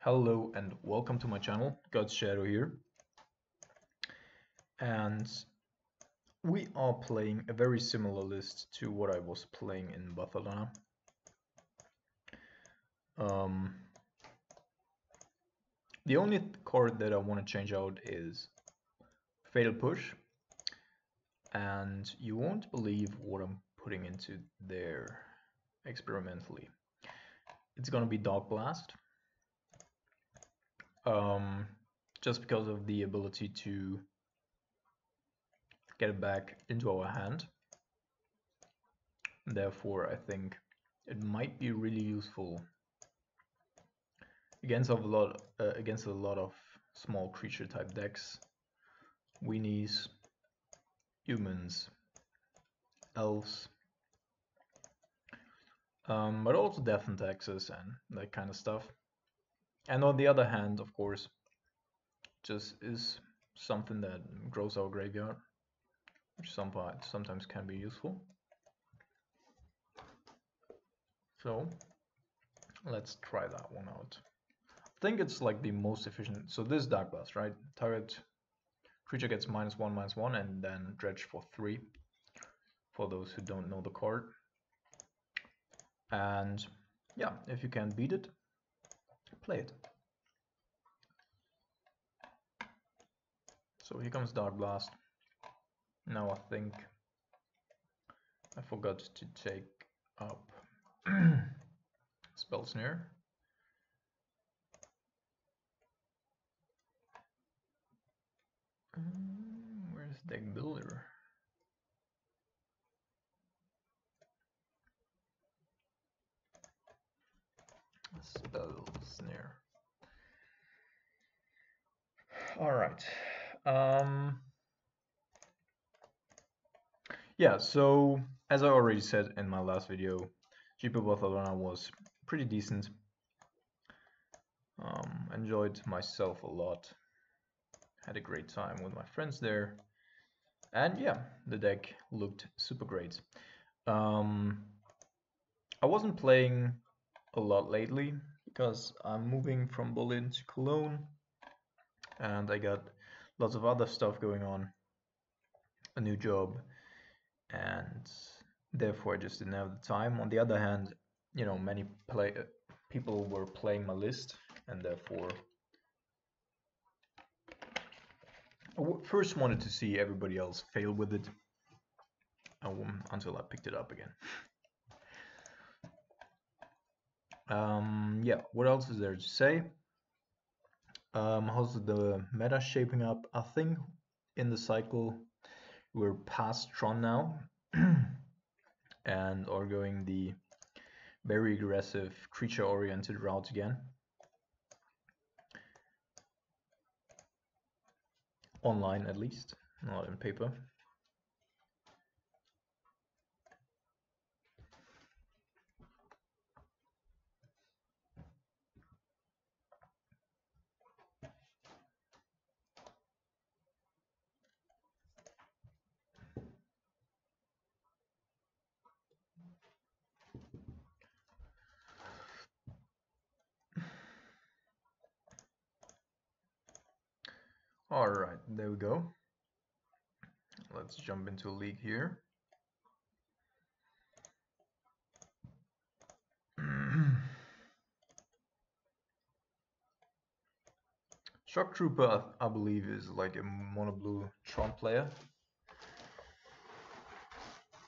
Hello and welcome to my channel, God's Shadow here. And we are playing a very similar list to what I was playing in Barcelona. The only card that I want to change out is Fatal Push. And you won't believe what I'm putting into there experimentally. It's gonna be Dark Blast. Just because of the ability to get it back into our hand. Therefore, I think it might be really useful against a lot of small creature type decks. Weenies, humans, elves, but also death and taxes and that kind of stuff. And on the other hand, of course, just is something that grows our graveyard, which sometimes can be useful. So let's try that one out. I think it's like the most efficient. So this Dark Blast, right? Target creature gets -1/-1 and then dredge for 3 for those who don't know the card. And yeah, if you can beat it, play it. So here comes Dark Blast. Now I think I forgot to take up Spell Snare. Where's Deck Builder? Spell Snare. Alright. Yeah, so as I already said in my last video, GP Barcelona was pretty decent. Enjoyed myself a lot. Had a great time with my friends there. And yeah, the deck looked super great. I wasn't playing a lot lately because I'm moving from Berlin to Cologne and I got lots of other stuff going on, a new job, and therefore I just didn't have the time. On the other hand, you know, many people were playing my list, and therefore I first wanted to see everybody else fail with it until I picked it up again. Yeah, what else is there to say? How's the meta shaping up? I think in the cycle we're past Tron now and are going the very aggressive creature oriented route again. Online at least, not in paper. Alright, there we go. Let's jump into a league here. Shock Trooper, I believe, is like a mono blue Tron player.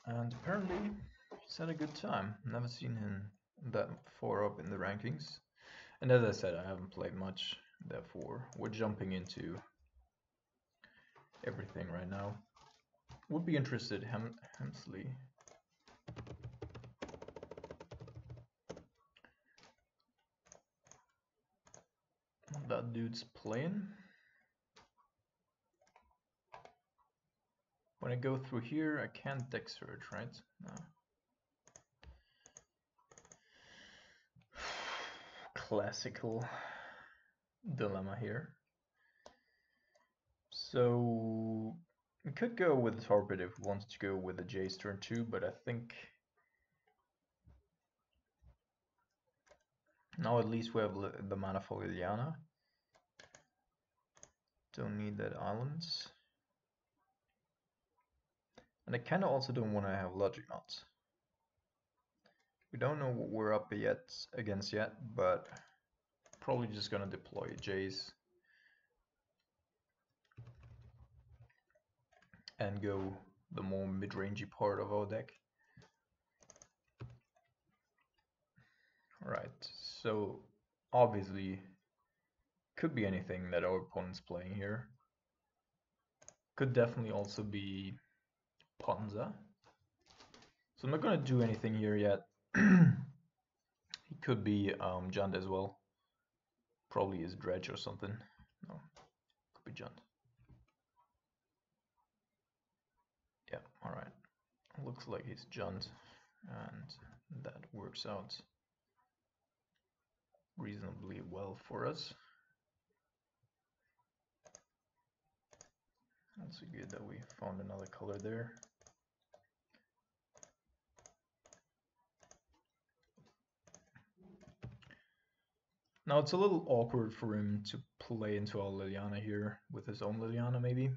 And apparently he's had a good time. Never seen him that far up in the rankings. And as I said, I haven't played much, therefore we're jumping into everything right now. Would be interested, Hemsley. That dude's playing. When I go through here, I can't deck search, right? No. Classical dilemma here. So we could go with the Torpid if we wanted to go with the Jace turn 2, but I think Now at least we have the mana for Liliana. Don't need that islands. And I kinda also don't want to have logic knots. We don't know what we're up against yet, but probably just gonna deploy Jace and go the more mid-rangey part of our deck. Alright, so obviously could be anything that our opponent's playing here. Could definitely also be Ponza. So I'm not gonna do anything here yet. He could be Junt as well. Probably is Dredge or something. No, could be Junt. Yeah, alright. Looks like he's Junt, and that works out reasonably well for us. Also good that we found another color there. Now it's a little awkward for him to play into our Liliana here with his own Liliana maybe.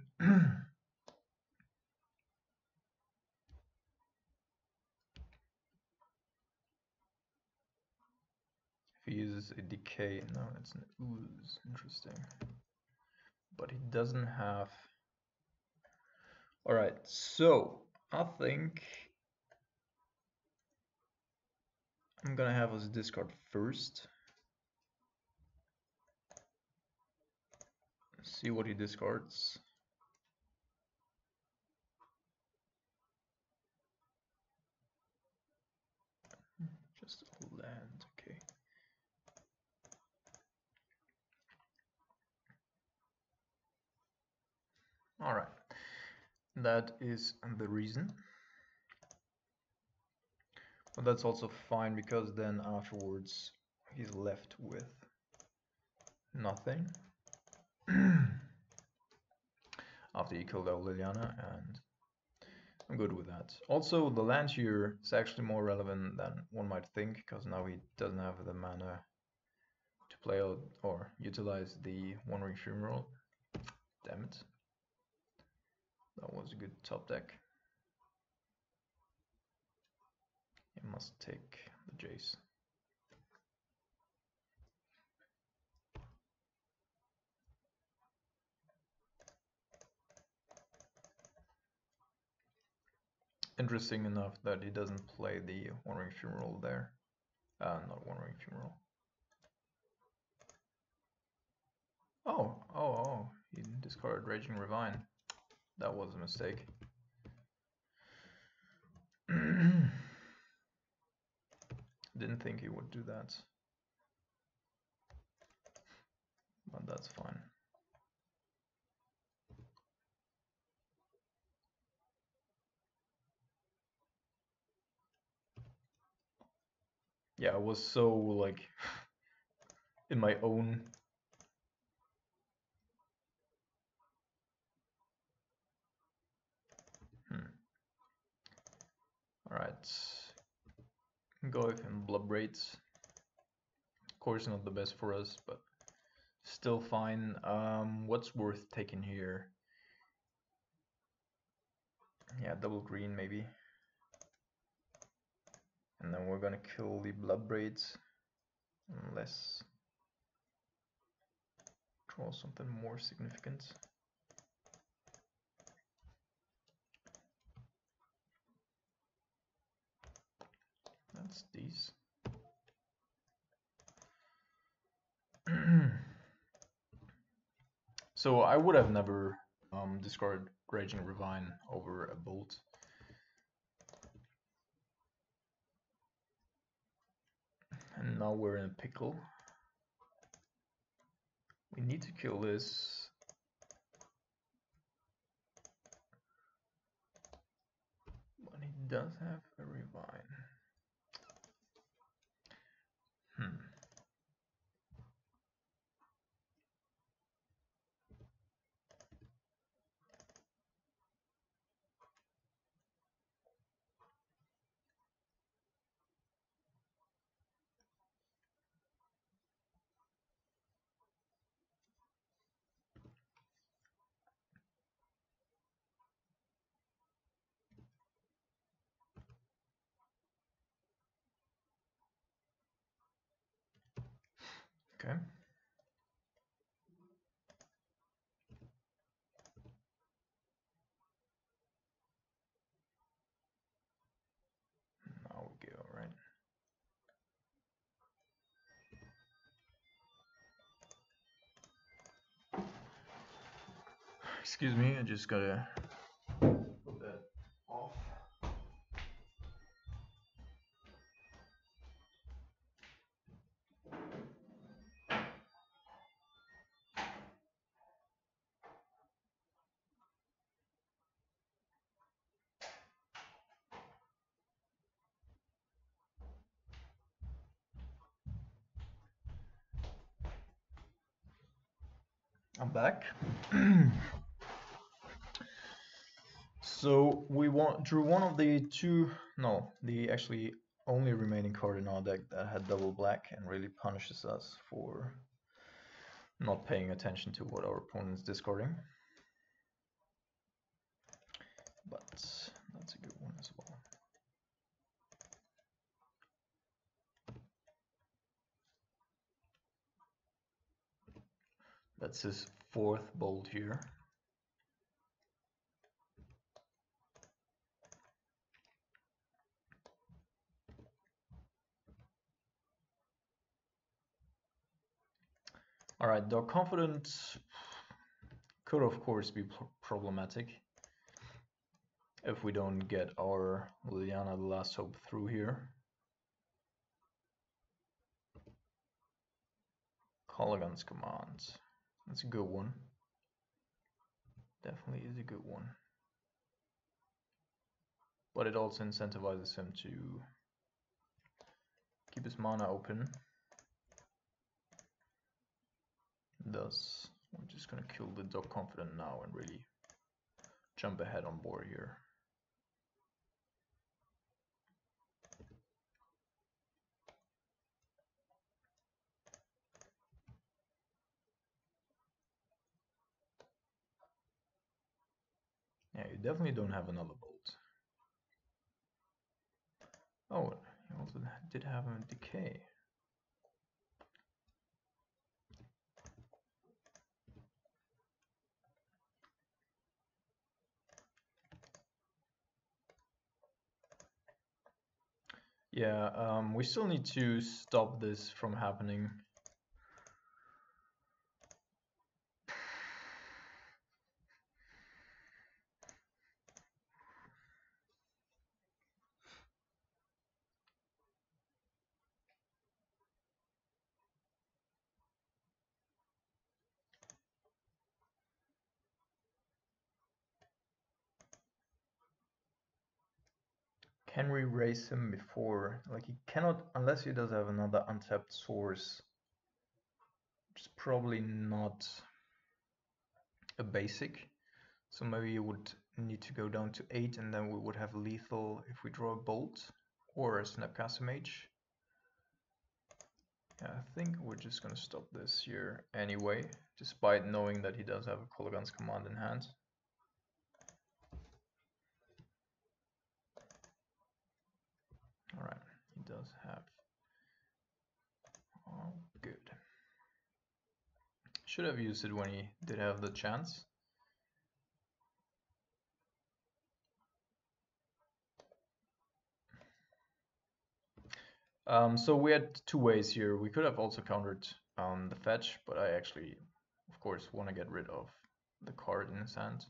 If he uses a decay, no, it's an ooze, interesting. But he doesn't have... Alright, so I think I'm gonna have us discard first. See what he discards. Just a land, okay. Alright, that is the reason. But that's also fine because then afterwards he's left with nothing. After he killed out Liliana, and I'm good with that. Also, the land here is actually more relevant than one might think, because now he doesn't have the mana to play out or utilize the One Ring Funeral. Damn it. That was a good top deck. He must take the Jace. Interesting enough that he doesn't play the One Ring Funeral there. Not One Ring Funeral. Oh, he discarded Raging Ravine. That was a mistake. Didn't think he would do that. But that's fine. Yeah, I was so like in my own Alright. Go with him Blood Braids. Of course not the best for us, but still fine. What's worth taking here? Yeah, double green maybe. And then we're gonna kill the Blood Braids. Unless draw something more significant. That's these. So I would have never discarded Raging Ravine over a Bolt. And now we're in a pickle. We need to kill this. But he does have a Ravine. Okay. Now we go, right? Excuse me, I just gotta put that off. I'm back. So we drew one of the the actually only remaining card in our deck that had double black and really punishes us for not paying attention to what our opponent's discarding. But that's a good one as well. That's his fourth bolt here. All right, Dog Confident could of course be problematic if we don't get our Liliana the Last Hope through here. Cologan's Command. That's a good one. Definitely is a good one. But it also incentivizes him to keep his mana open. Thus, we're just gonna kill the Dog Confident now and really jump ahead on board here. Yeah, you definitely don't have another bolt. Oh, he also did have a decay. Yeah, we still need to stop this from happening. Can we raise him before? Like, he cannot, unless he does have another untapped source, which is probably not a basic. So maybe you would need to go down to 8 and then we would have lethal if we draw a bolt or a Snapcaster Mage. Yeah, I think we're just gonna stop this here anyway, despite knowing that he does have a Kolaghan's Command in hand. Alright, he does have... Oh, good. Should have used it when he did have the chance. So we had two ways here. We could have also countered the fetch, but I actually, of course, want to get rid of the card in his hand.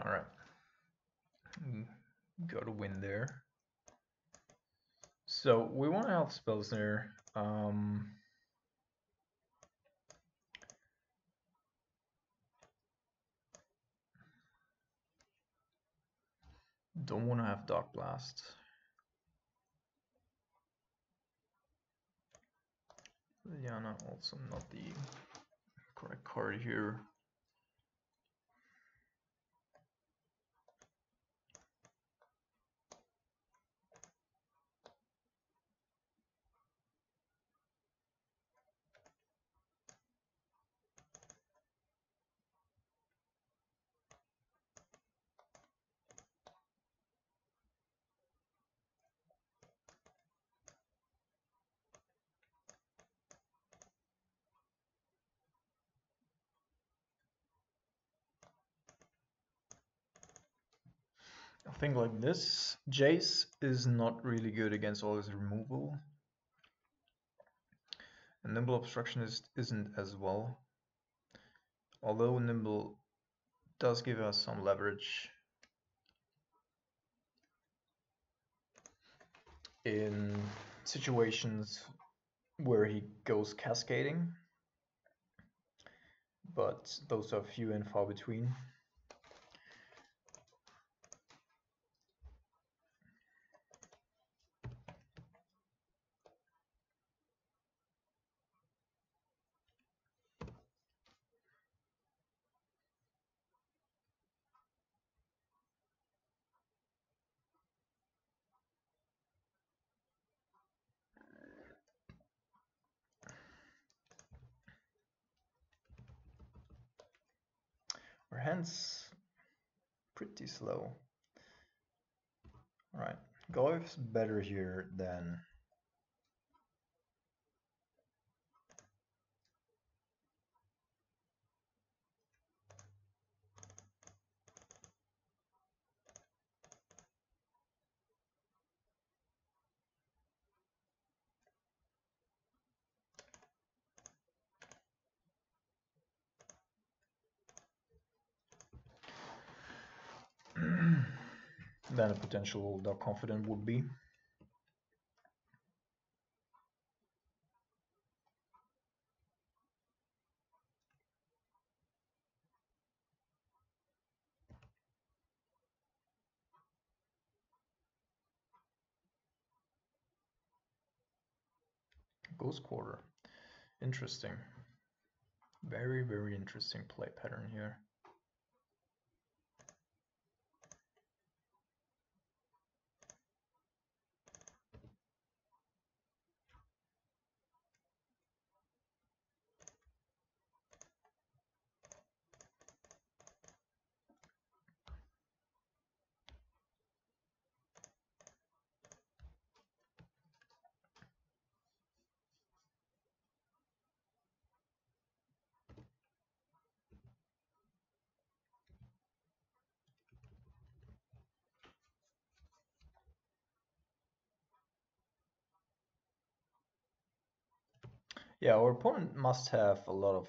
All right, got a win there. So we want to have spells there. Don't want to have Dark Blast. Liliana also not the correct card here. I think like this, Jace is not really good against all his removal. And Nimble Obstruction isn't as well. Although Nimble does give us some leverage in situations where he goes cascading, but those are few and far between. Our hand's pretty slow. Alright, Goif's better here than than a potential Dark Confident would be. Ghost Quarter. Interesting. Very, very interesting play pattern here. Yeah, our opponent must have a lot of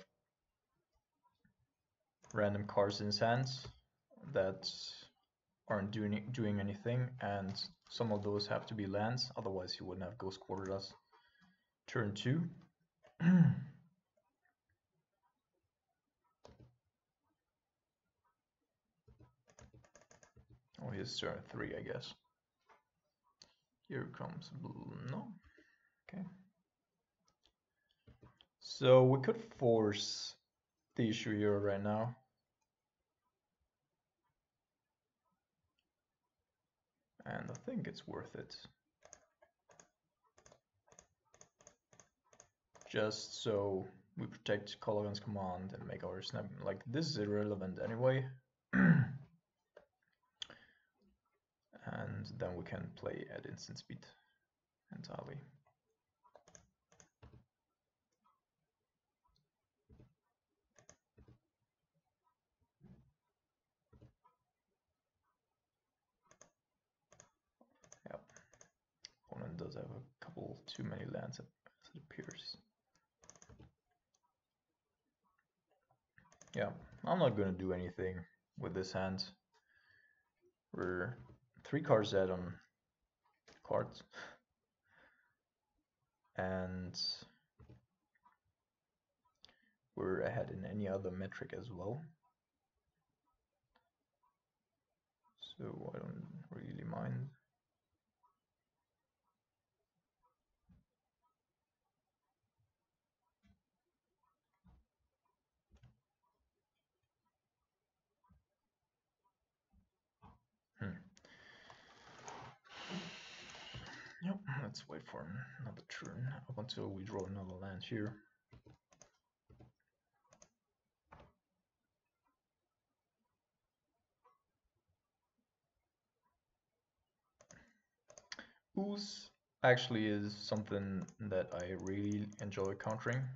random cards in his hands that aren't doing anything, and some of those have to be lands, otherwise he wouldn't have Ghost Quartered us. Turn 2. Oh, here's turn 3, I guess. Here comes blue. No? Okay. So we could force the issue here right now. And I think it's worth it. Just so we protect Colligan's command and make our snap. Like, this is irrelevant anyway. And then we can play at instant speed entirely. Yep. Opponent does have a couple too many lands as it appears. Yeah, I'm not gonna do anything with this hand. We're 3 cards dead on cards. And we're ahead in any other metric as well. So I don't really mind. Yep, let's wait for another turn up until we draw another land here. Ooze actually is something that I really enjoy countering.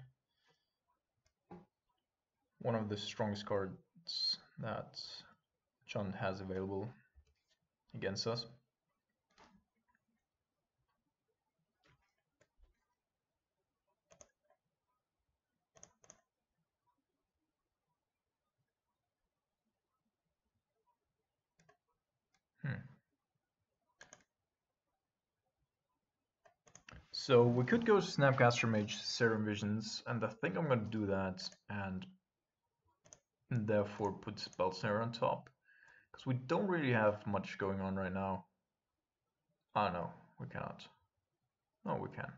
One of the strongest cards that John has available against us. So we could go Snapcaster Mage Serum Visions, and I think I'm gonna do that, and therefore put Spell Snare on top, because we don't really have much going on right now. Oh no, we cannot. No, we can.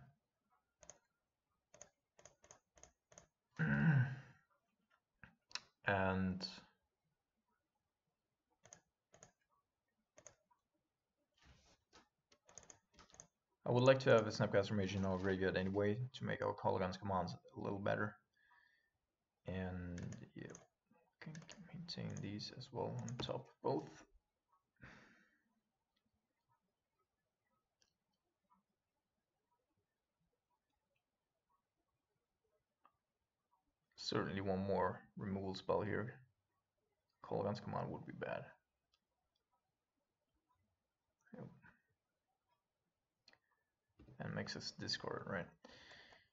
And I would like to have a Snapcaster Mage in our graveyard anyway, to make our Colligan's commands a little better. And yeah, can maintain these as well on top both. Certainly one more removal spell here. Colligan's command would be bad. Yep. And makes us discard, right?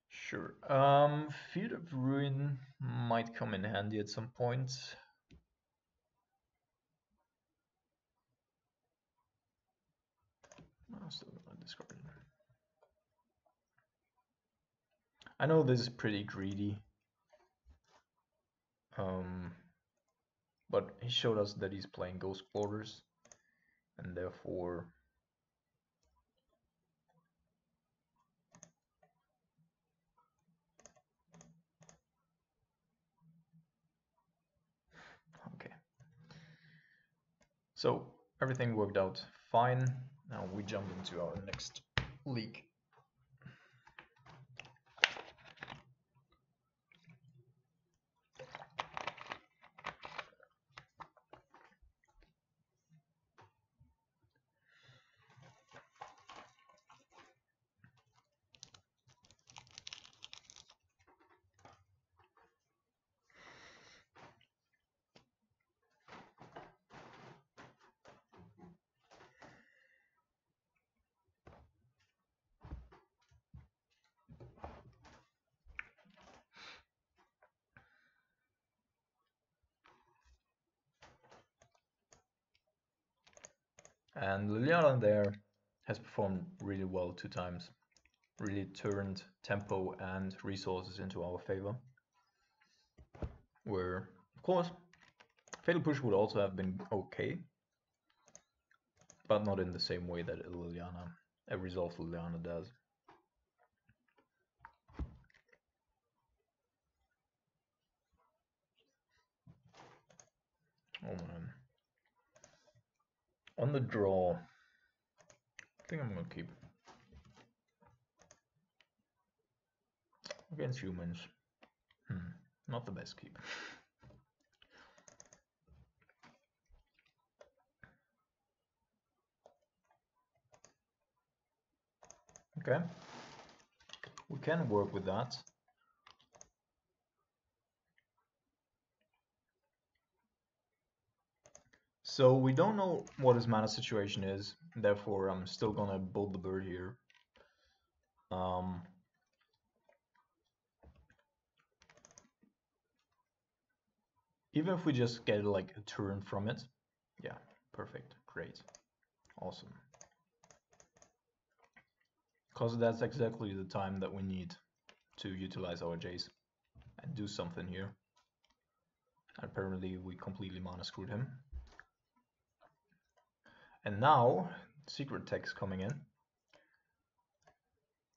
Sure. Field of Ruin might come in handy at some point. I'm still gonna discard it. I know this is pretty greedy. But he showed us that he's playing Ghost Borders, and therefore okay. So everything worked out fine. Now we jump into our next league. And Liliana there has performed really well 2 times. Really turned tempo and resources into our favor. Where, of course, Fatal Push would also have been okay, but not in the same way that a resolved Liliana does. Oh man. On the draw, I think I'm gonna keep. Against humans. Not the best keep. Okay. We can work with that. So we don't know what his mana situation is, therefore I'm still gonna build the bird here. Even if we just get like a turn from it, yeah, perfect, great, awesome. Because that's exactly the time that we need to utilize our Jace and do something here. Apparently we completely mana screwed him. And now, secret text coming in.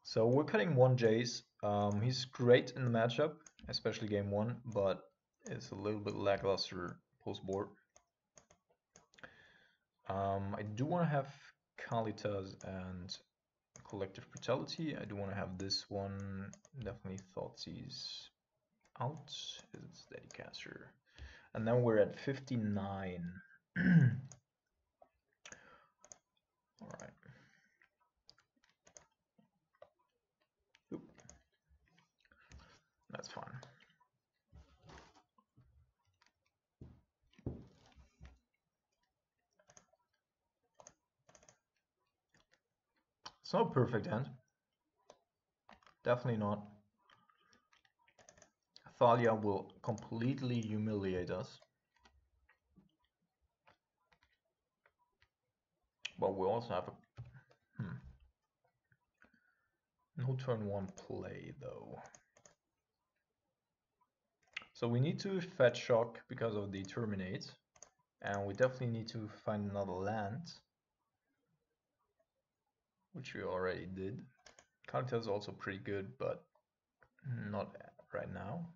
So we're cutting 1 Jace. He's great in the matchup, especially game 1, but it's a little bit lackluster post-board. I do want to have Kalitas and Collective Brutality. I do want to have this one. Definitely Thoughtseize out. It's Dedicaster. And then we're at 59. Alright. That's fine. It's not a perfect hand. Definitely not. Thalia will completely humiliate us. But we also have a... No turn 1 play though. So we need to fetch shock because of the terminate. And we definitely need to find another land. Which we already did. Counter is also pretty good, but not right now.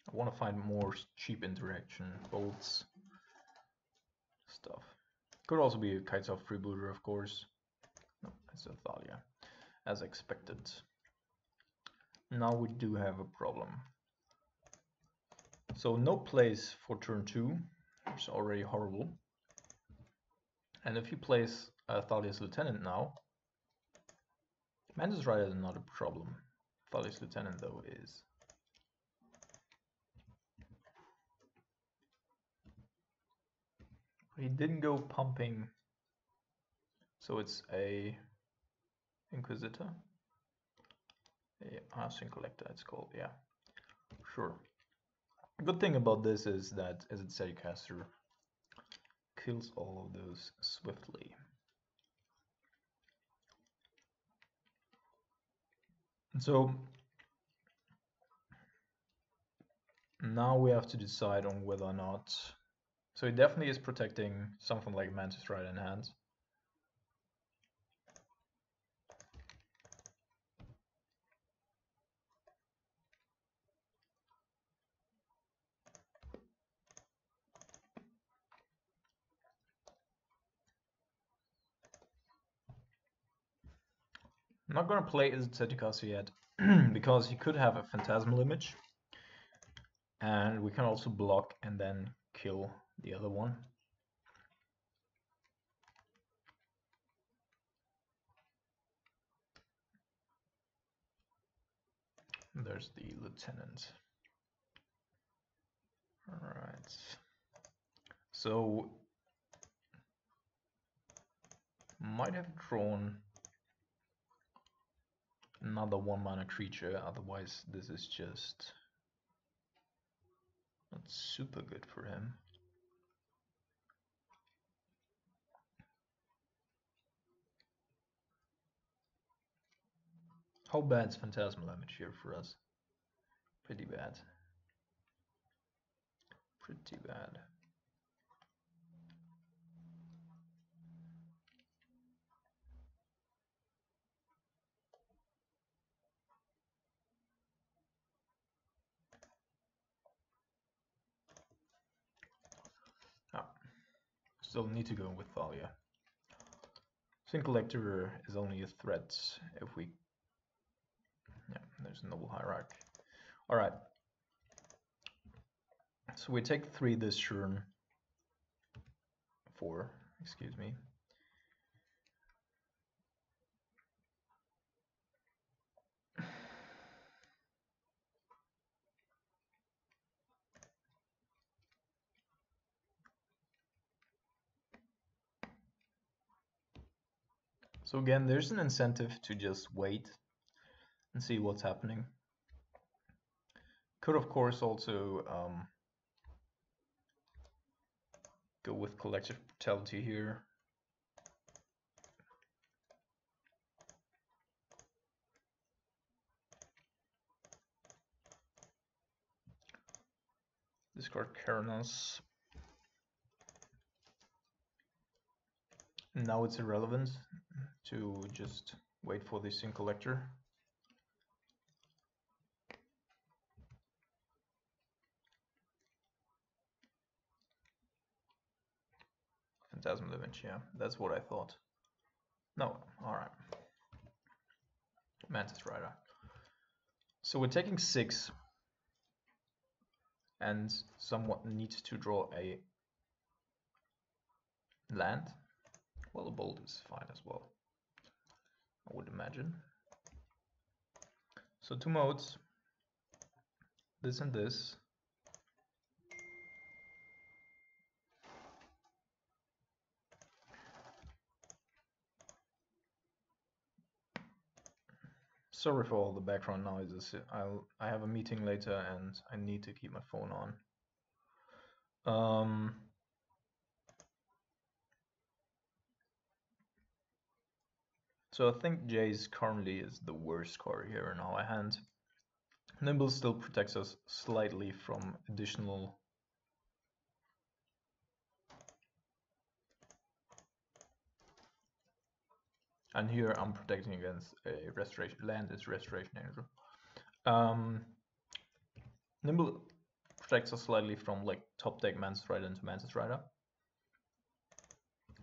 I want to find more cheap interaction, bolts, stuff. Could also be a Kitesoft freebooter, of course. No, it's a Thalia, as expected. Now we do have a problem. So no plays for turn 2, which is already horrible. And if you place Thalia's Lieutenant now, Mantis Rider is not a problem. Thalia's Lieutenant though is. He didn't go pumping, so it's a Inquisitor. A Sin Collector it's called, yeah. Sure. The good thing about this is that as its Steadycaster kills all of those swiftly. So now we have to decide on whether or not. So it definitely is protecting something like Mantis Rider in hand. I'm not gonna play as Zetikasu yet because he could have a Phantasmal Image, and we can also block and then kill the other one. There's the Lieutenant. Alright. So might have drawn another 1-mana creature, otherwise this is just not super good for him. How bad is Phantasmal Image here for us? Pretty bad. Pretty bad. Still need to go with Thalia. Sin Collector is only a threat if we... Yeah, there's a Noble Hierarch. Alright. So we take 3 this turn. 4, excuse me. So again, there's an incentive to just wait and see what's happening. Could of course also go with Collective Brutality here. Discard Keranos. Now it's irrelevant to just wait for the Sin Collector. Phantasmal Image, yeah, that's what I thought. No, alright. Mantis Rider. So we're taking 6 and somewhat need to draw a land. Well, a bolt is fine as well, I would imagine. So 2 modes, this and this. Sorry for all the background noises. I have a meeting later and I need to keep my phone on. So I think Jace currently is the worst card here in our hand. Nimble still protects us slightly from additional. And here I'm protecting against a restoration. Land is restoration angel. Nimble protects us slightly from like top deck Mantis Rider into Mantis Rider.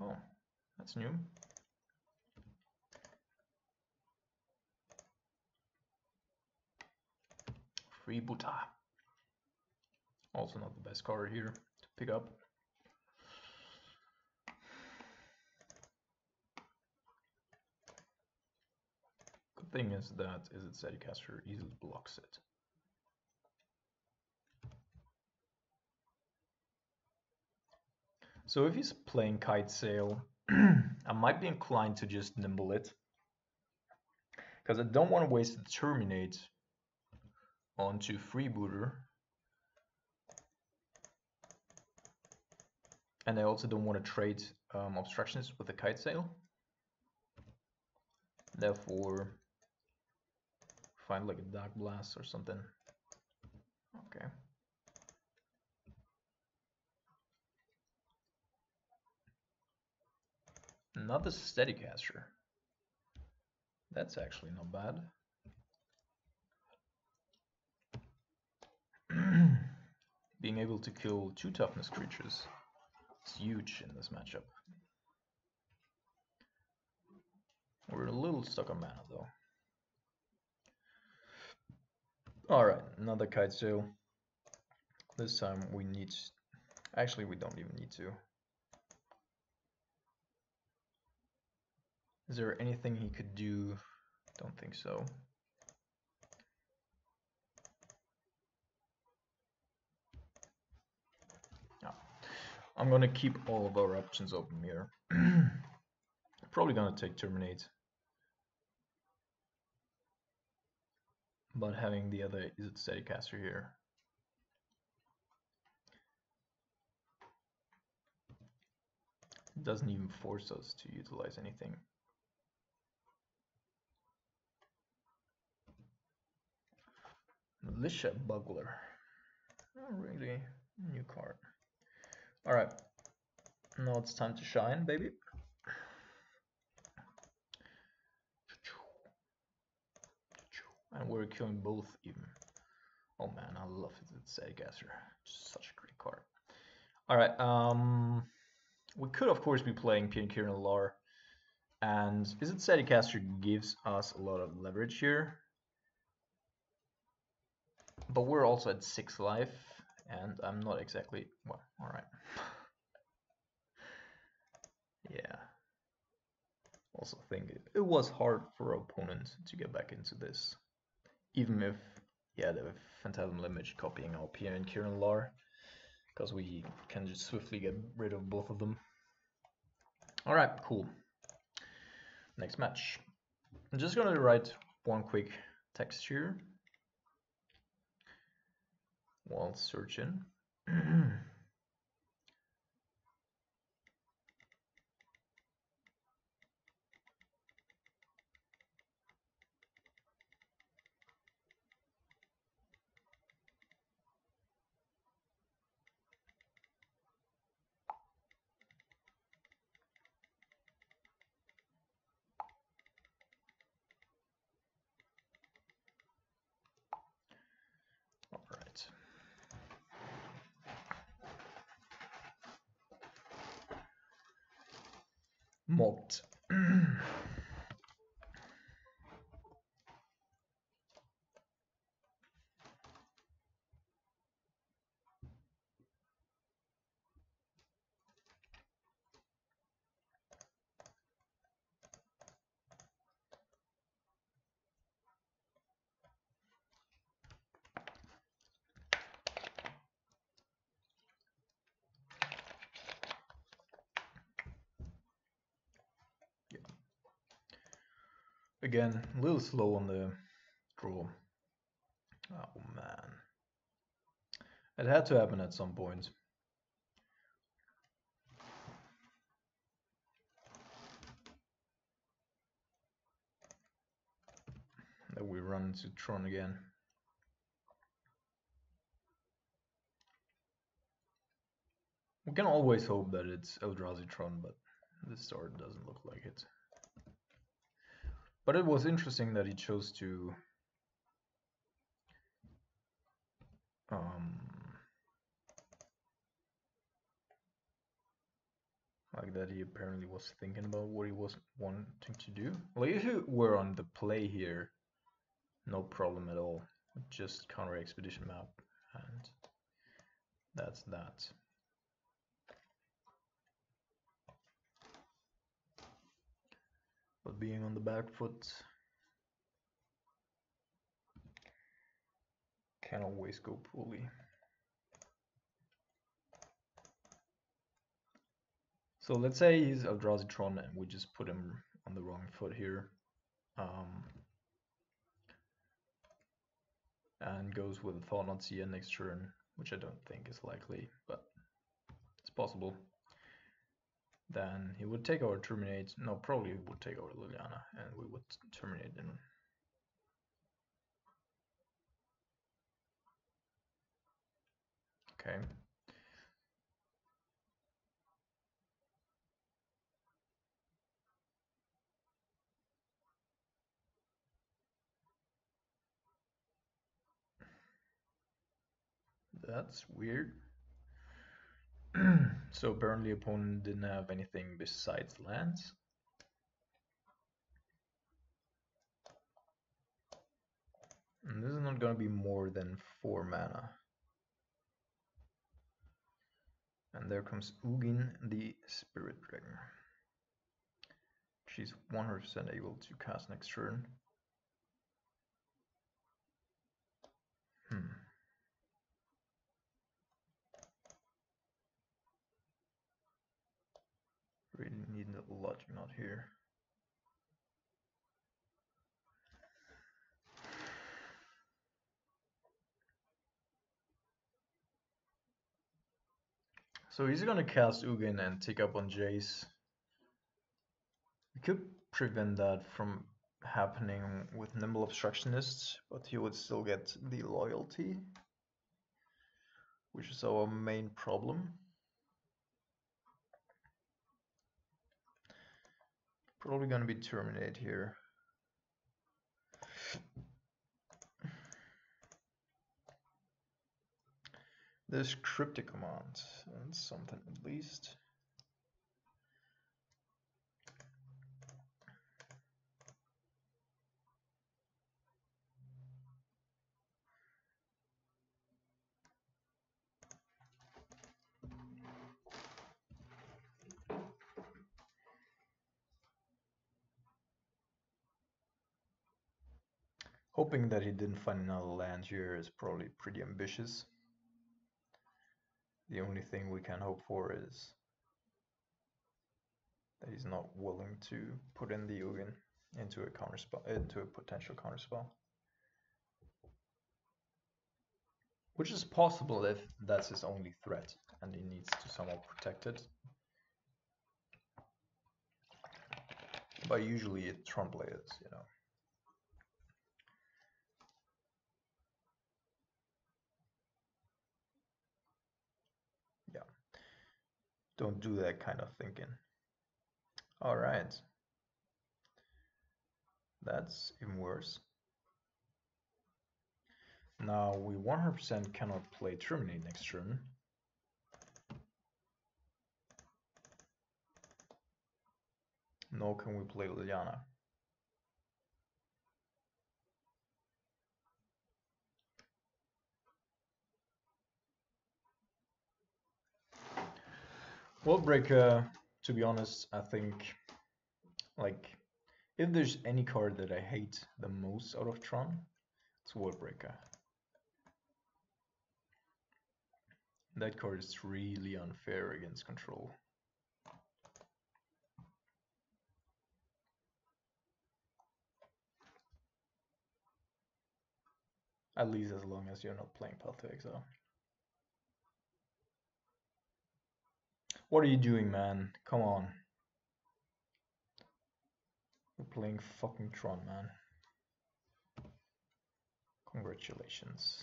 Oh, that's new. Freebooter. Also not the best card here to pick up. Good thing is that Izzet Steadycaster easily blocks it. So if he's playing Kite Sail, I might be inclined to just nimble it. Because I don't want to waste the Terminate onto Freebooter. And I also don't want to trade Obstructions with the Kite Sail. Therefore, find like a Dark Blast or something. Okay. Another Steadycaster. That's actually not bad. Being able to kill 2 toughness creatures is huge in this matchup. We're a little stuck on mana though. Alright, another Kite Sail. This time we need... Actually, we don't even need to. Is there anything he could do? Don't think so. No. I'm gonna keep all of our options open here. Probably gonna take Terminate. But having the other Izzet Steadycaster here. Doesn't even force us to utilize anything. Militia Bugler. Not really new card. Alright. Now it's time to shine, baby. And we're killing both even. Oh man, I love it. Steadycaster. Such a great card. Alright, we could of course be playing Kieran Lar. And Izzet Steadycaster gives us a lot of leverage here. But we're also at 6 life. And I'm not exactly... Well, alright. Yeah. Also think it was hard for our opponent to get back into this. Even if, yeah, the Phantasmal Image copying our Pierre and Kieran Lar, because we can just swiftly get rid of both of them. Alright, cool. Next match. I'm just gonna write one quick text here while searching. Alright. Mocked. Again, a little slow on the draw. Oh man. It had to happen at some point. That we run into Tron again. We can always hope that it's Eldrazi Tron, but this start doesn't look like it. But it was interesting that he chose to like that he apparently was thinking about what he was wanting to do. Like if you were on the play here, no problem at all. Just counter expedition map, and that's that. But being on the back foot can always go poorly. So let's say he's Eldrazi Tron and we just put him on the wrong foot here. And goes with a Thought Not Seer next turn, which I don't think is likely, but it's possible. Then he would take our Terminate. No, probably he would take our Liliana, and we would terminate him. Okay. That's weird. So apparently opponent didn't have anything besides lands. And this is not going to be more than 4 mana. And there comes Ugin, the Spirit Dragon. She's 100% able to cast next turn. Really need a logic knot here. So he's gonna cast Ugin and take up on Jace. We could prevent that from happening with Nimble Obstructionists, but he would still get the loyalty, which is our main problem. Probably gonna be Terminate here. There's Cryptic Command, and something at least. Hoping that he didn't find another land here is probably pretty ambitious. The only thing we can hope for is that he's not willing to put in the Ugin into a counterspell, into a potential counterspell. Which is possible if that's his only threat and he needs to somehow protect it. But usually it Tron players, you know. Yeah. Don't do that kind of thinking. Alright. That's even worse. Now we 100% cannot play Terminate next turn. Nor can we play Liliana. Worldbreaker, to be honest, I think, like, if there's any card that I hate the most out of Tron, it's Worldbreaker. That card is really unfair against control. At least as long as you're not playing Path to Exile. What are you doing, man? Come on. You're playing fucking Tron, man. Congratulations.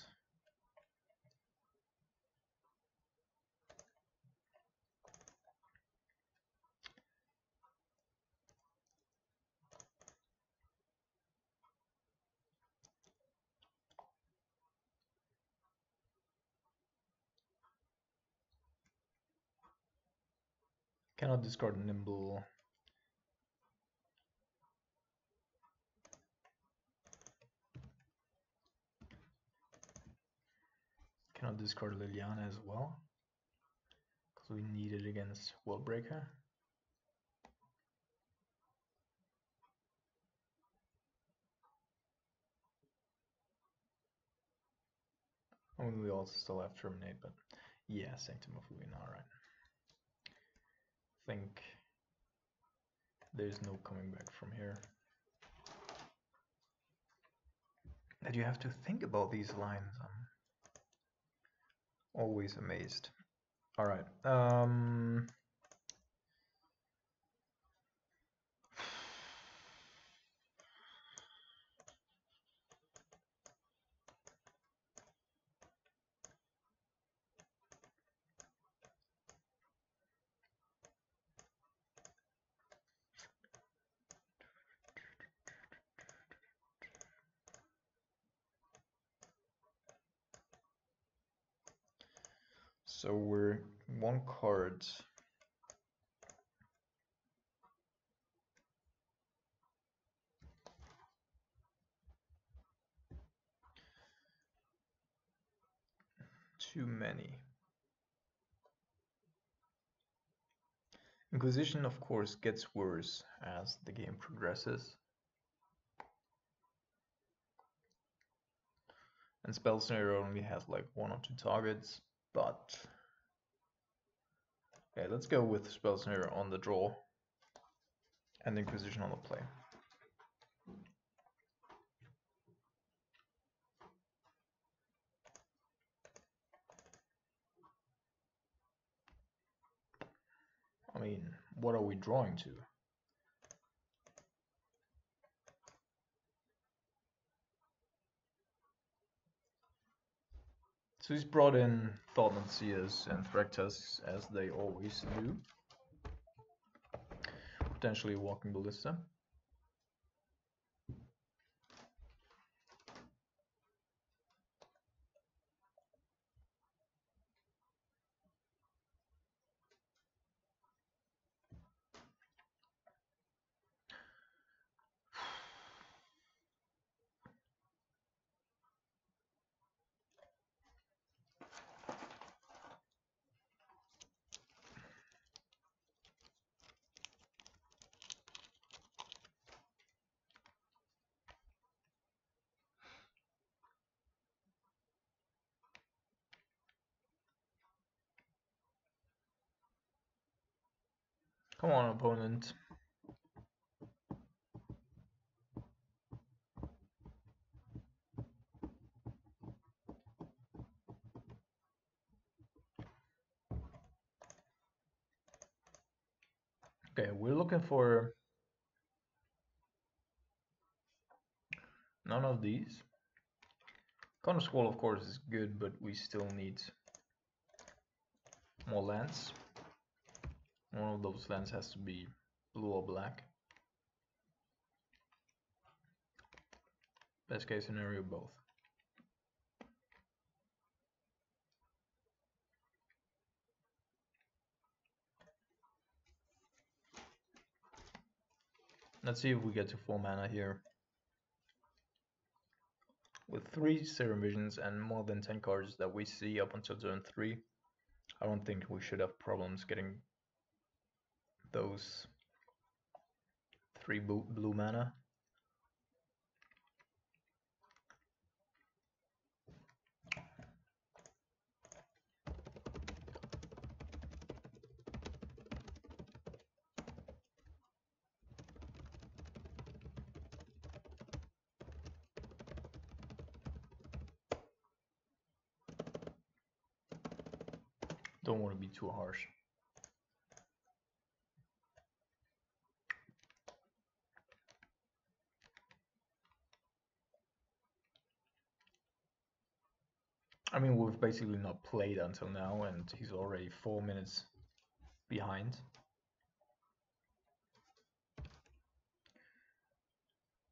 Cannot discard Nimble. Cannot discard Liliana as well, because we need it against Willbreaker. I mean, we also still have Terminate, but yeah, Sanctum of Luina, alright. Think there's no coming back from here. That you have to think about these lines. I'm always amazed. Alright. So we're one card. Too many. Inquisition, of course, gets worse as the game progresses. And Spell Snare only has like 1 or 2 targets, but okay, let's go with Spell Snare on the draw and Inquisition on the play. I mean, what are we drawing to? So he's brought in Thoughtman Seers and Thragtusk as they always do. Potentially Walking Ballista. Come on, opponent. Okay, we're looking for none of these. Counter Scroll, of course, is good, but we still need more lands. One of those lands has to be blue or black. Best case scenario, both. Let's see if we get to 4 mana here. With 3 Serum Visions and more than 10 cards that we see up until turn 3, I don't think we should have problems getting those 3 blue mana. Don't want to be too harsh. I mean, we've basically not played until now, and he's already 4 minutes behind.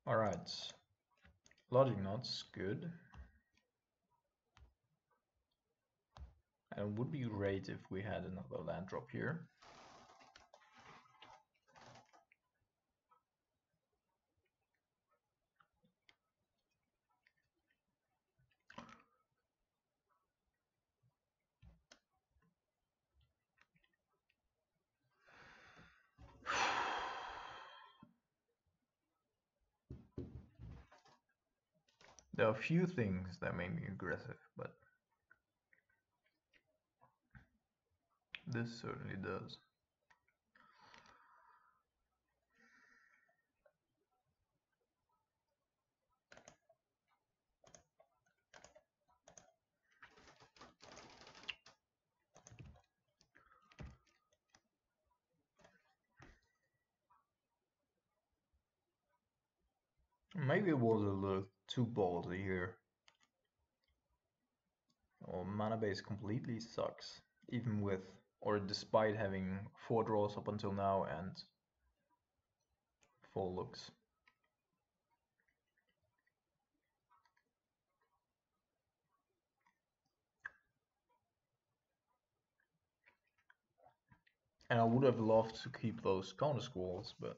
Alright. Logic knots, good. And it would be great if we had another land drop here. There are a few things that make me aggressive, but this certainly does. Maybe it was a little too ballsy here. Well, mana base completely sucks, even with, or despite having 4 draws up until now and 4 looks. And I would have loved to keep those counter squalls, but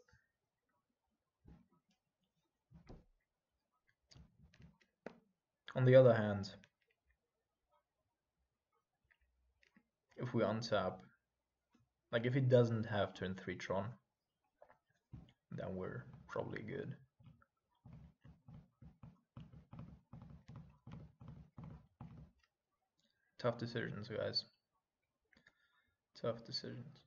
on the other hand, if we untap, like if he doesn't have turn 3 Tron, then we're probably good. Tough decisions, guys. Tough decisions.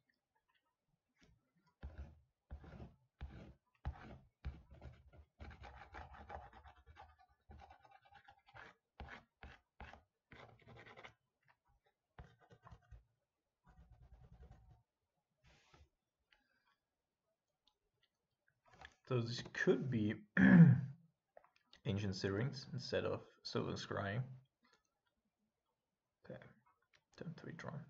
So this could be Ancient Searings instead of Sylvan Scrying. Okay, turn 3 Tron.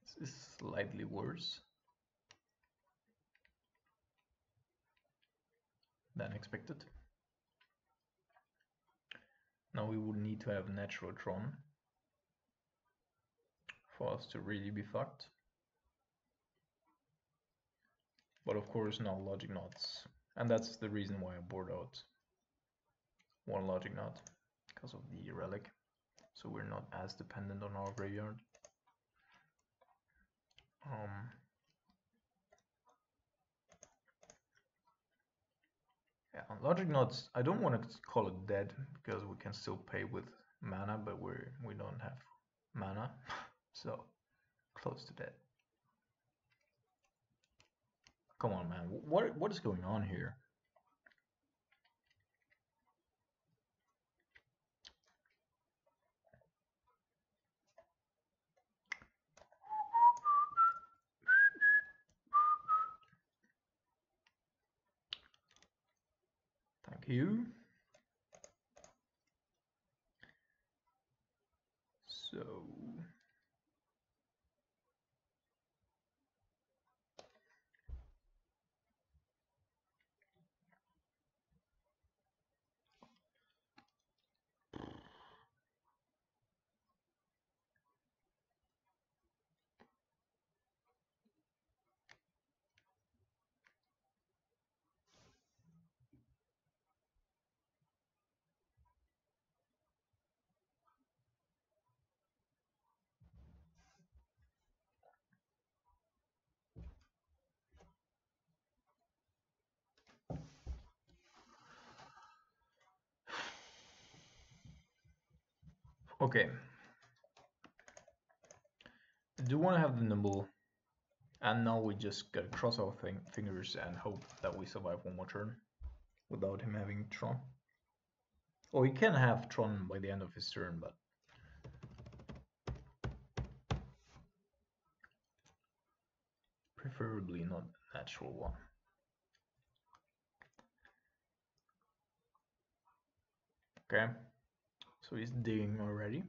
This is slightly worse than expected. Now we would need to have natural Tron for us to really be fucked. But of course no logic knots. And that's the reason why I bored out one logic knot, because of the relic. So we're not as dependent on our graveyard. Yeah, logic knots, I don't want to call it dead, because we can still pay with mana, but we don't have mana. So close to dead. Come on, man. What is going on here? Thank you. So okay. I do want to have the nimble And now we just gotta cross our fingers and hope that we survive one more turn without him having Tron. Or he can have Tron by the end of his turn, but preferably not a natural one. Okay, so he's digging already.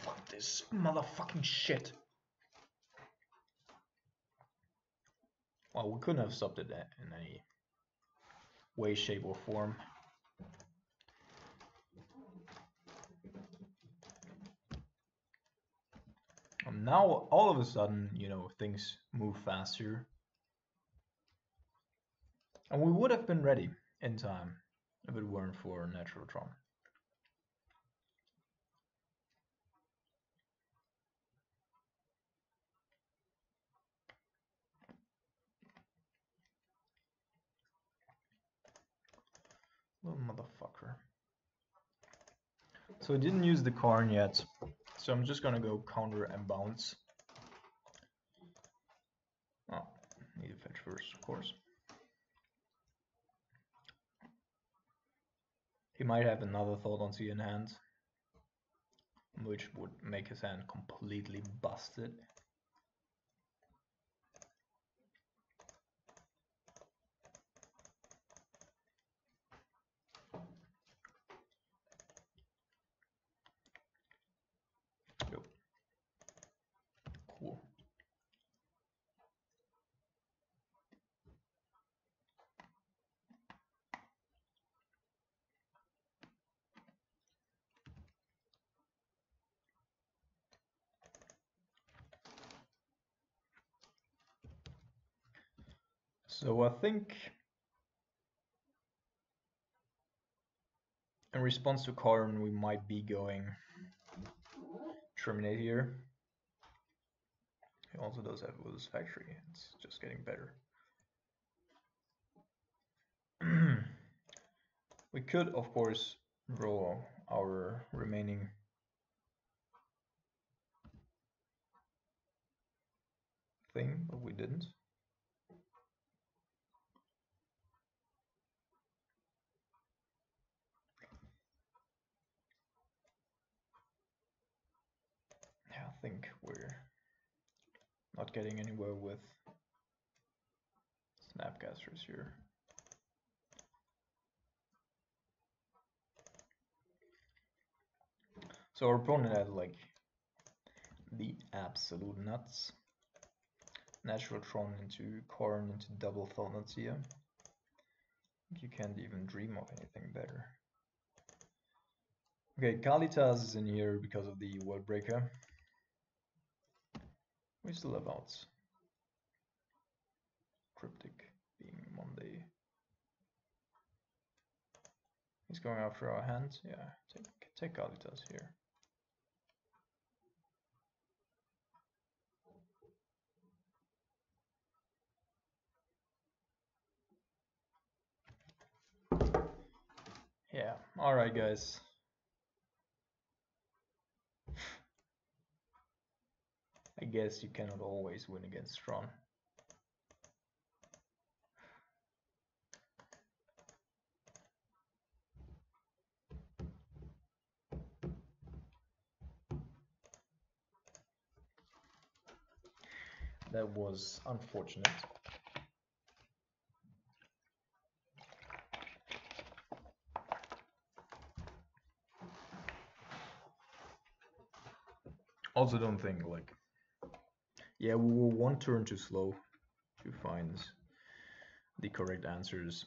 Fuck this motherfucking shit. Well, we couldn't have stopped it in any way, shape, or form. And now, all of a sudden, you know, things move faster. And we would have been ready in time if it weren't for natural Tron. Little motherfucker. So I didn't use the Karn yet, so I'm just gonna go counter and bounce. Oh, need to fetch first, of course. He might have another Thought on Sea in hand, which would make his hand completely busted. Yep. Cool. So I think in response to Karn, we might be going Terminate here. He also does have Will's Factory. It's just getting better. We could, of course, draw our remaining thing, but we didn't. Yeah, I think we're not getting anywhere with Snapcasters here. So our opponent had like the absolute nuts. Natural Tron into Karn into double Thaumatia. You can't even dream of anything better. Okay, Kalitas is in here because of the World Breaker. We still have outs. Cryptic being Monday. He's going after our hand. Yeah, take Kalitas here. Yeah, alright guys. I guess you cannot always win against Tron. That was unfortunate. Also don't think like, yeah, we were one turn too slow to find the correct answers,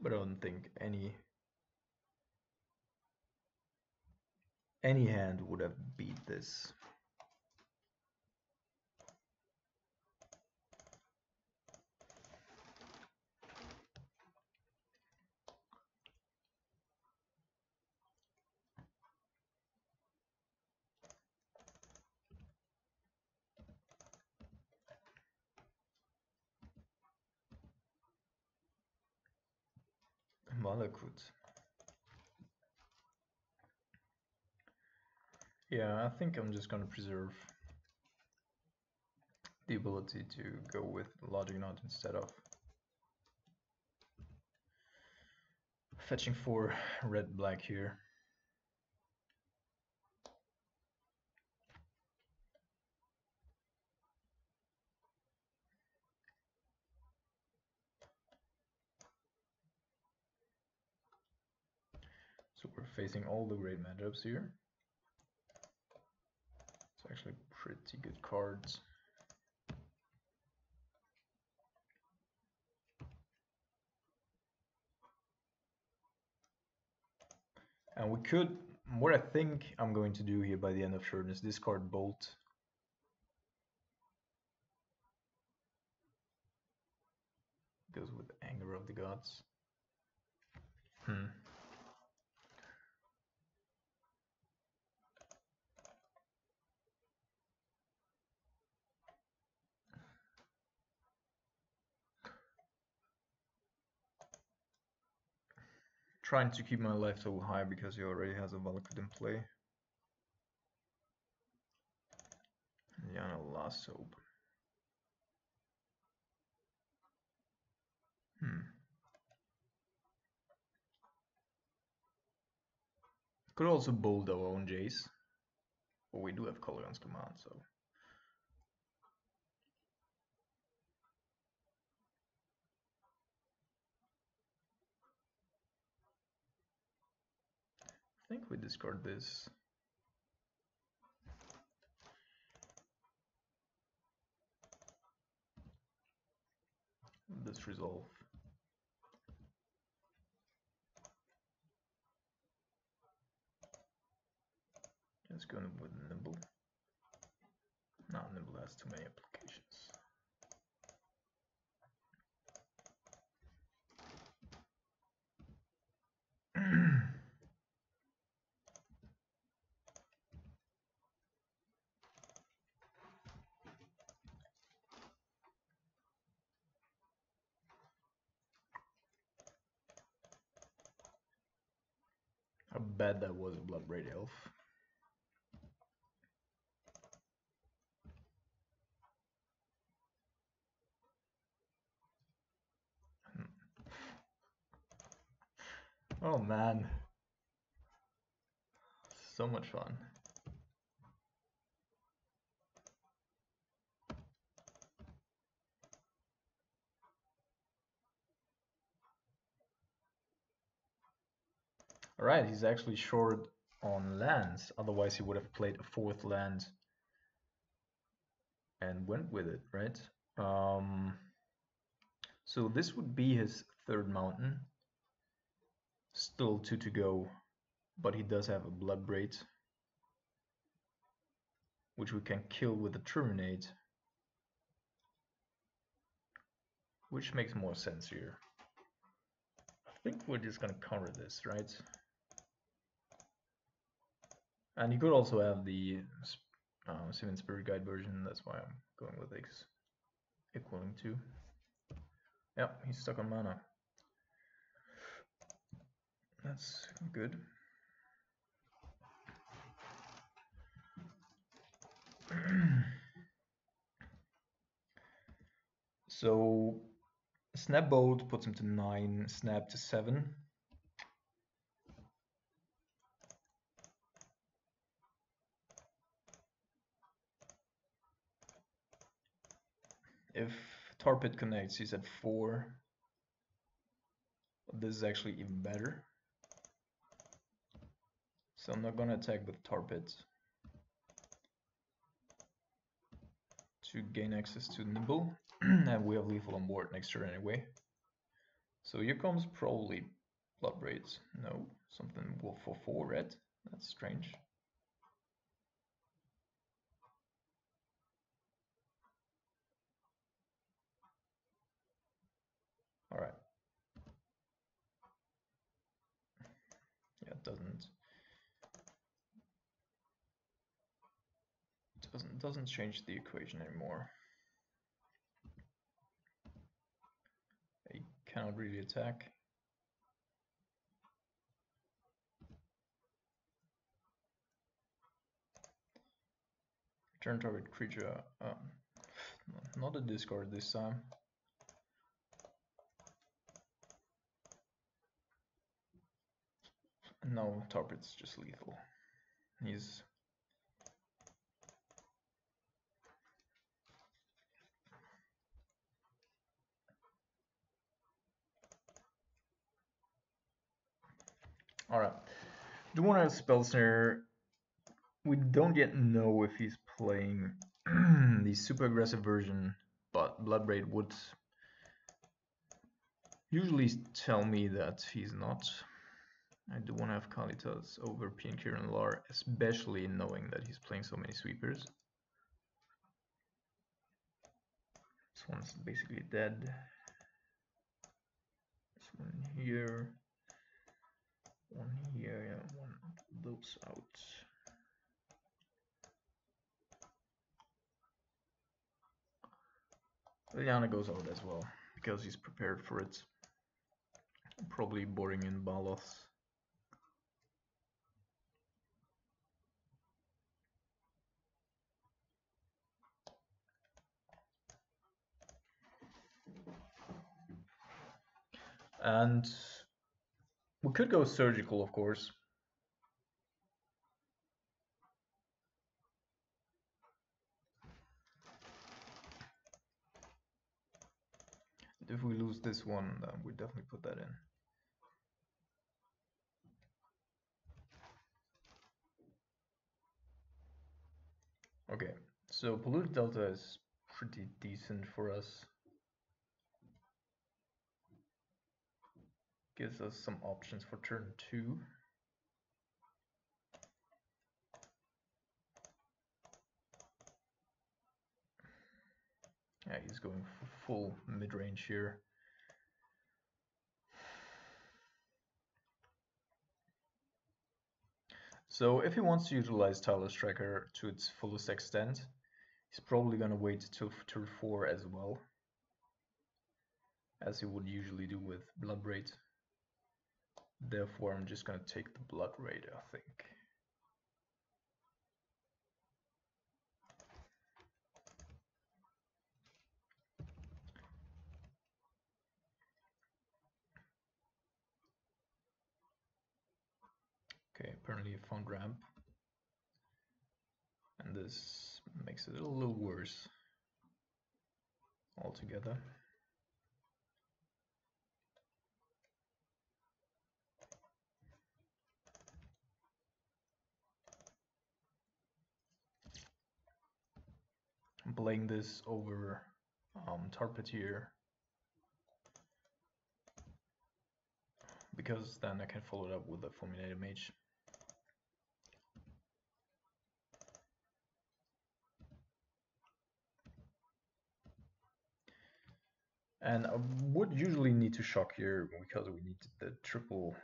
but I don't think any hand would have beat this. Malakut. Yeah, I think I'm just gonna preserve the ability to go with Logic Knot instead of fetching 4 red-black here. So we're facing all the great matchups here. It's actually pretty good cards. And we could, what I think I'm going to do here by the end of turn is discard Bolt. Goes with Anger of the Gods. Trying to keep my life total high because he already has a Valakut in play. Yeah, no, Last Hope. Could also bold our own Jace. But we do have Colorion's Command, so. I think we discard this. This resolve. Just going with Nimble. No, Nimble has too many applications. How bad that was a Bloodbraid Elf. Oh man. So much fun. Alright, he's actually short on lands, otherwise he would have played a 4th land and went with it, right? So this would be his 3rd mountain. Still 2 to go, but he does have a Bloodbraid, which we can kill with a Terminate, which makes more sense here. I think we're just gonna counter this, right? And you could also have the Siemens Spirit Guide version, that's why I'm going with X equaling 2. Yeah, he's stuck on mana. That's good. So Snap Bolt puts him to 9, Snap to 7. If Tar Pit connects, he's at 4. But this is actually even better. So I'm not gonna attack with Tar Pit to gain access to Nimble. And we have lethal on board next turn anyway. So here comes probably Bloodbraids. No, something for 4 red. That's strange. Alright. Yeah, it doesn't change the equation anymore. He cannot really attack. Turn target creature. Not a discard this time. No, target's just lethal. He's alright. Do want to have Spell Snare. We don't yet know if he's playing the super aggressive version, but Bloodbraid would usually tell me that he's not. I do want to have Kalitas over Pioneer and Lar, especially knowing that he's playing so many sweepers. This one's basically dead. This one here. One here, yeah, one of those out. Liliana goes out as well, because he's prepared for it. Probably boring in Baloth. And we could go surgical, of course. If we lose this one, then we definitely put that in. Okay, so Polluted Delta is pretty decent for us. Gives us some options for turn 2. Yeah, he's going full mid-range here. So if he wants to utilize Tireless Tracker to its fullest extent, he's probably going to wait till turn 4 as well, as he would usually do with Bloodbraid. Therefore, I'm just going to take the Bloodbraid, I think. Okay, apparently I found ramp. And this makes it a little worse altogether. I'm playing this over Tarpeteer because then I can follow it up with a Fulminated Mage. And I would usually need to shock here because we need the triple.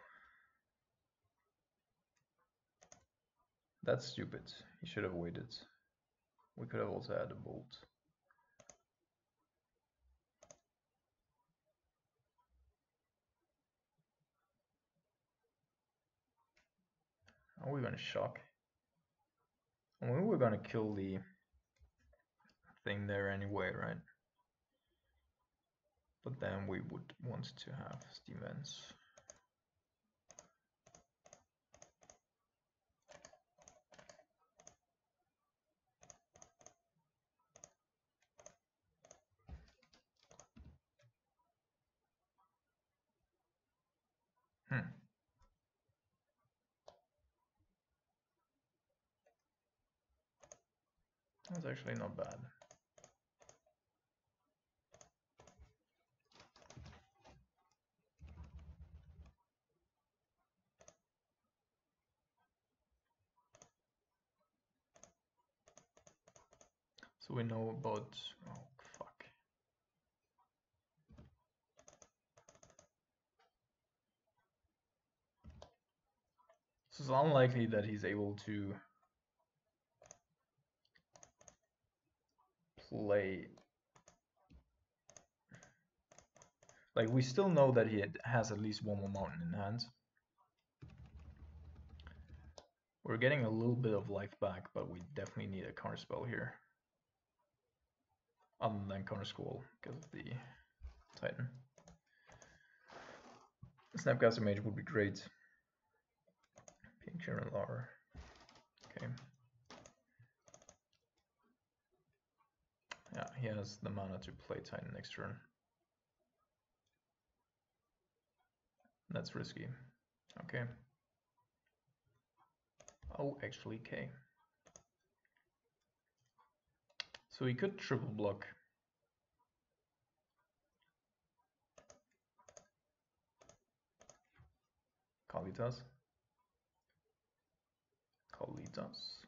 That's stupid. He should have waited. We could have also had a bolt. Are we gonna shock? I mean, we're gonna kill the thing there anyway, right? But then we would want to have Steam Vents. That's actually not bad. So we know about, oh fuck. So it's unlikely that he's able to play. Like, we still know that he has at least one more mountain in hand. We're getting a little bit of life back, but we definitely need a counter spell here. Other than counter scroll, because of the Titan. Snapcaster Mage would be great. Pink Sharon Lar. Okay. Yeah, he has the mana to play Titan next turn. That's risky. Okay. Oh, actually, K. So he could triple block. Kalitas. Kalitas.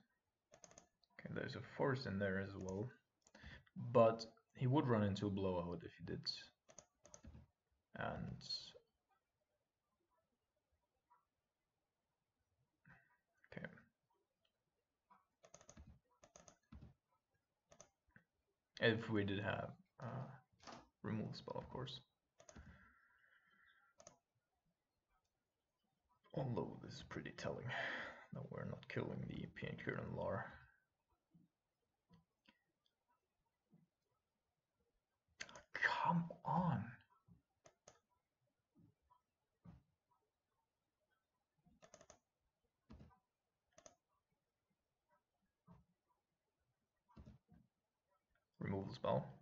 Okay, there's a force in there as well. But he would run into a blowout if he did. And okay. If we did have removal spell, of course. Although this is pretty telling that we're not killing the Pink and Lar. Come on. Removal spell.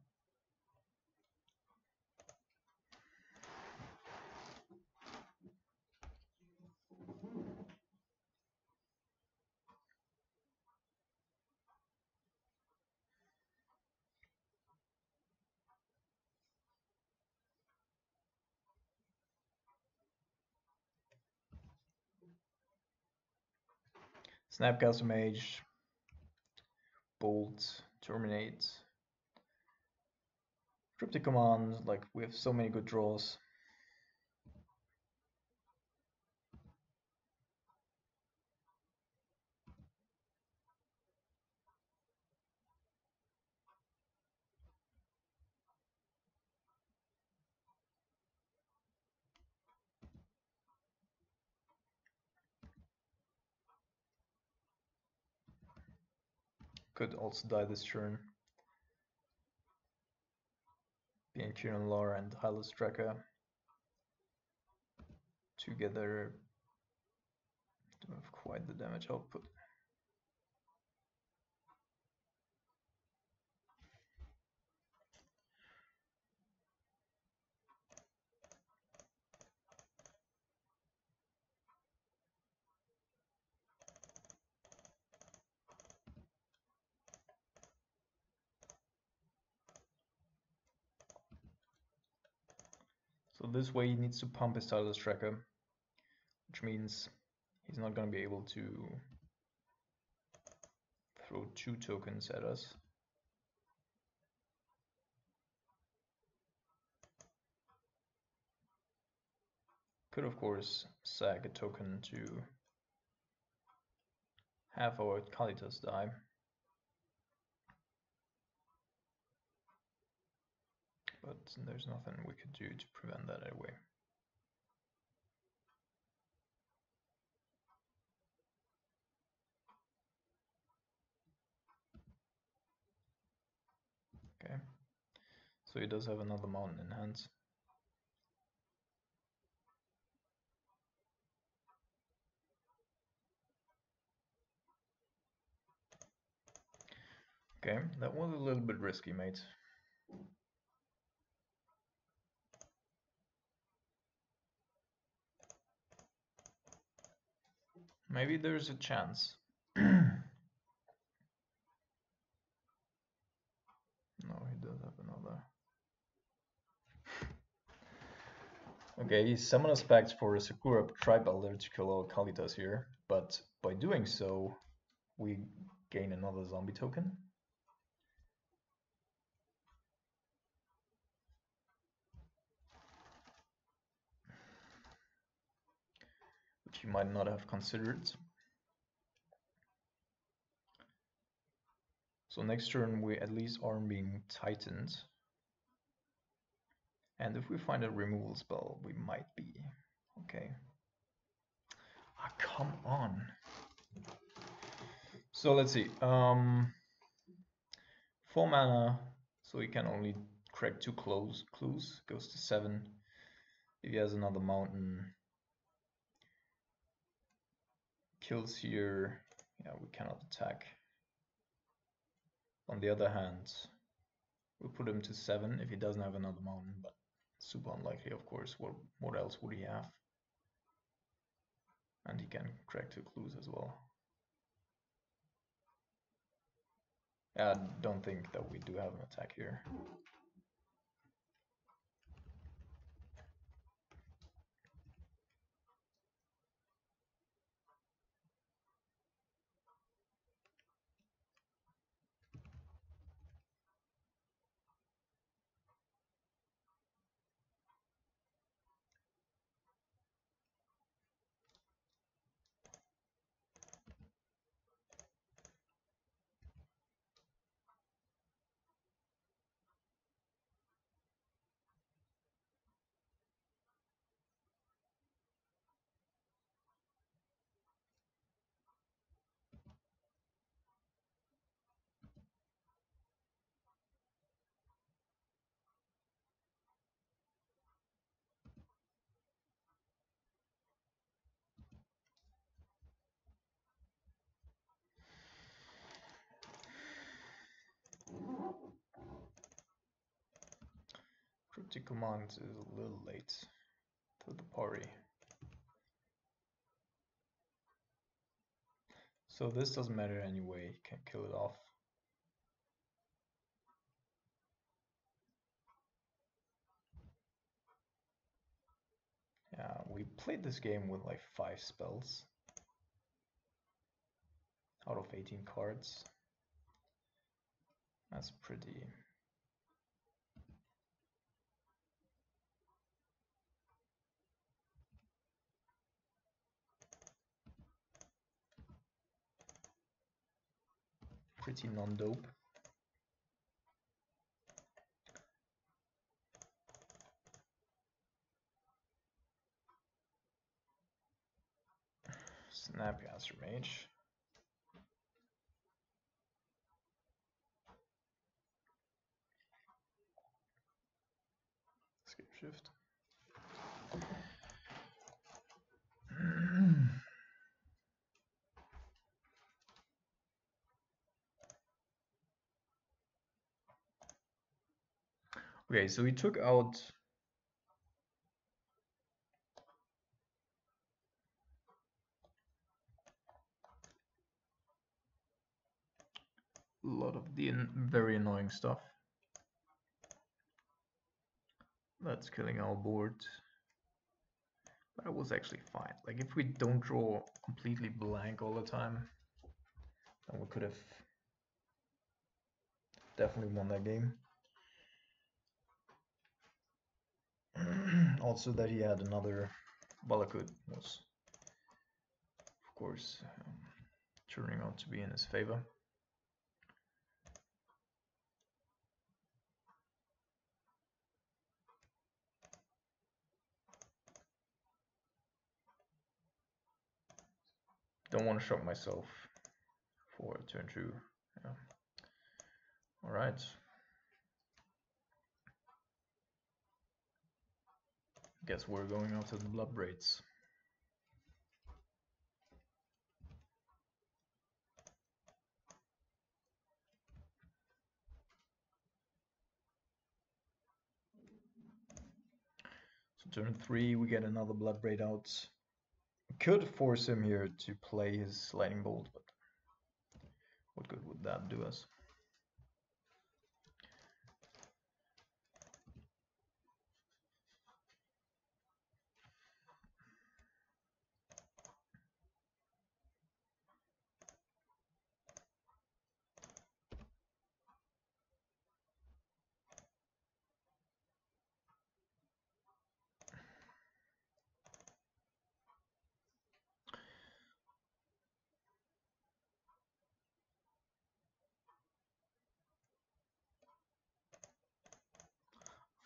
Snapcaster Mage. Bolt. Terminate. Cryptic Command. Like, we have so many good draws. Could also die this turn. Being Kieran Lar and Hylas Draka together do have quite the damage output. So this way he needs to pump his Hylas Draka, which means he's not going to be able to throw 2 tokens at us. Could of course sack a token to have our Kalitas die. But there's nothing we could do to prevent that anyway. Okay, so he does have another mountain in hand. Okay, that was a little bit risky, mate. Maybe there's a chance. No, he does have another. Okay, he summon us back for a Sakura Tribe Elder to kill our Kalitas here, but by doing so, we gain another zombie token. Which you might not have considered. So next turn we at least aren't being tightened. And if we find a removal spell, we might be. Okay. Ah, come on. So let's see. 4 mana, so he can only crack 2 clues. Goes to 7. If he has another mountain, kills here. Yeah, we cannot attack. On the other hand, we'll put him to 7 if he doesn't have another mountain, but super unlikely, of course. What else would he have? And he can crack 2 clues as well. Yeah, I don't think that we do have an attack here. Cryptic Commands is a little late to the party. So this doesn't matter anyway, can kill it off. Yeah, we played this game with like 5 spells out of 18 cards. That's pretty non-dope. Snapcaster Mage. Skip shift. Okay, so we took out a lot of the very annoying stuff. That's killing our board. But it was actually fine. Like if we don't draw completely blank all the time, then we could have definitely won that game. Also that he had another Balakut was of course turning out to be in his favor. Don't want to shock myself for turn 2. Yeah. All right. Guess we're going out to the blood braids. So turn 3 we get another blood braid out. Could force him here to play his lightning bolt, but what good would that do us?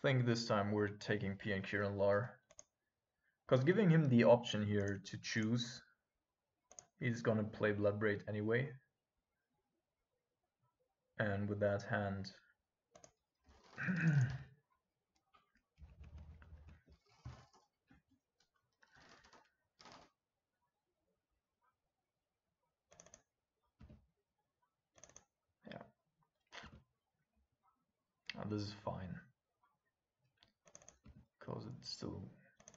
I think this time we're taking P and Kieran Lar. Because giving him the option here to choose, he's gonna play Bloodbraid anyway. And with that hand, yeah, this is fine because it still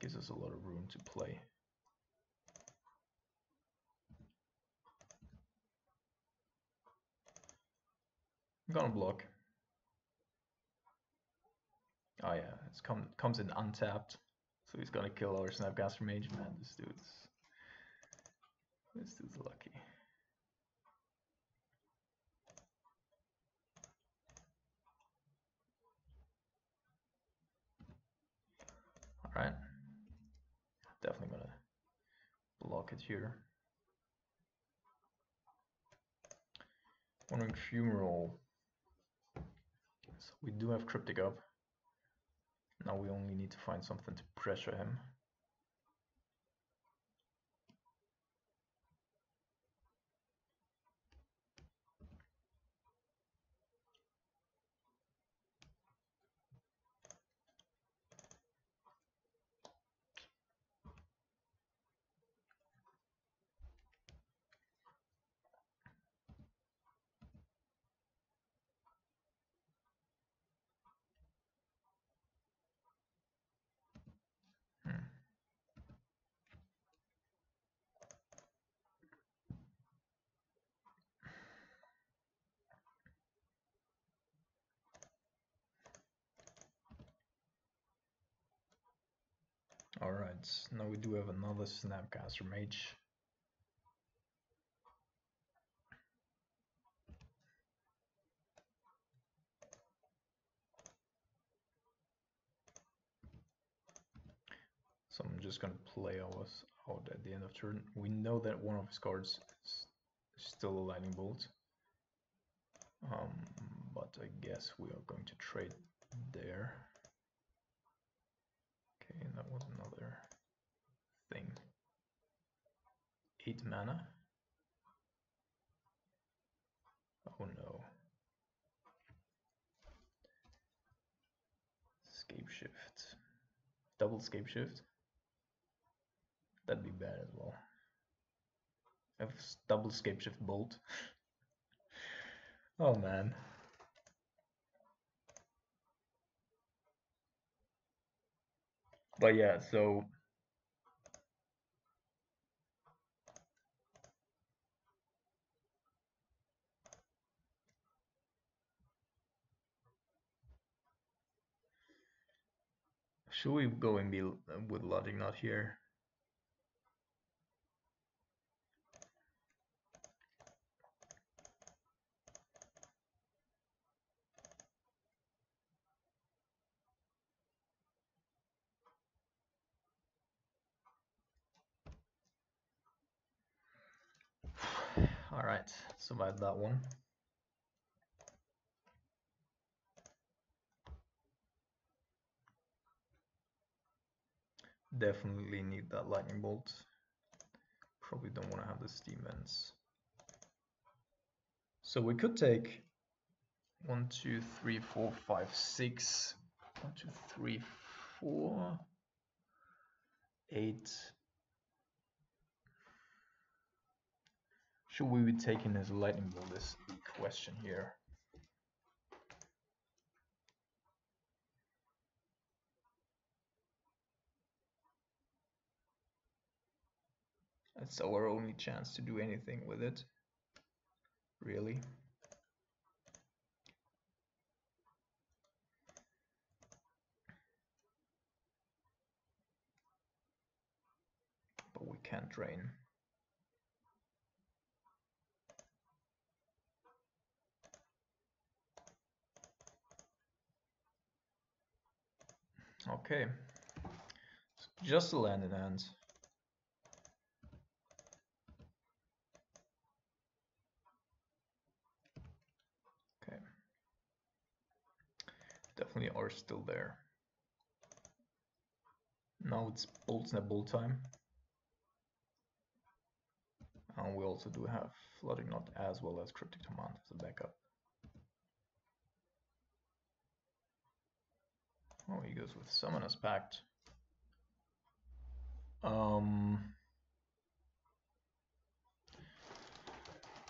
gives us a lot of room to play. I'm gonna block. Oh yeah, it's comes in untapped, so he's gonna kill our Snapcaster Mage. Man, this dude's lucky. All right, definitely gonna block it here. Wandering Funeral. So we do have Cryptic up. Now we only need to find something to pressure him. Alright, now we do have another Snapcaster Mage. So I'm just gonna play us out at the end of turn. We know that one of his cards is still a Lightning Bolt. But I guess we are going to trade there. Okay, that was another thing. 8 mana. Oh no. Scape Shift. Double Scape Shift. That'd be bad as well. Have double Scape Shift Bolt. Oh man. But yeah, so should we go and be with Logic Knot here? Alright, survived that one. Definitely need that Lightning Bolt. Probably don't want to have the Steam Vents. So we could take 1, 2, 3, 4, 5, 6. 1, 2, 3, 4, 8. Should we be taking his Lightning Bolt is the question here. That's our only chance to do anything with it. Really. But we can't drain. Okay. Just a land in hand. Okay. Definitely are still there. Now it's Bolt Snap Bolt time. And we also do have Flooding Knot as well as Cryptic Command as a backup. Oh, he goes with Summoner's Pact.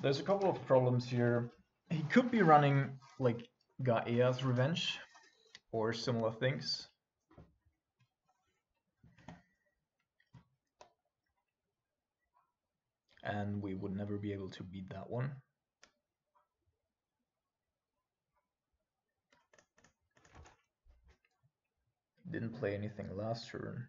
There's a couple of problems here. He could be running like Gaea's Revenge or similar things. And we would never be able to beat that one. Didn't play anything last turn.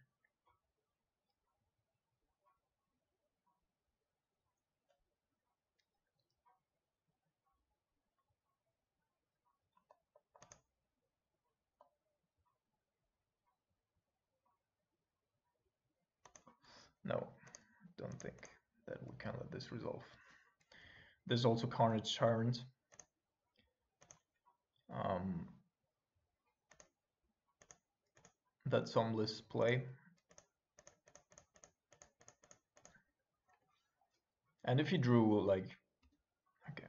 No, don't think that we can let this resolve. There's also Carnage Tyrant. That some lists play. And if he drew like, okay.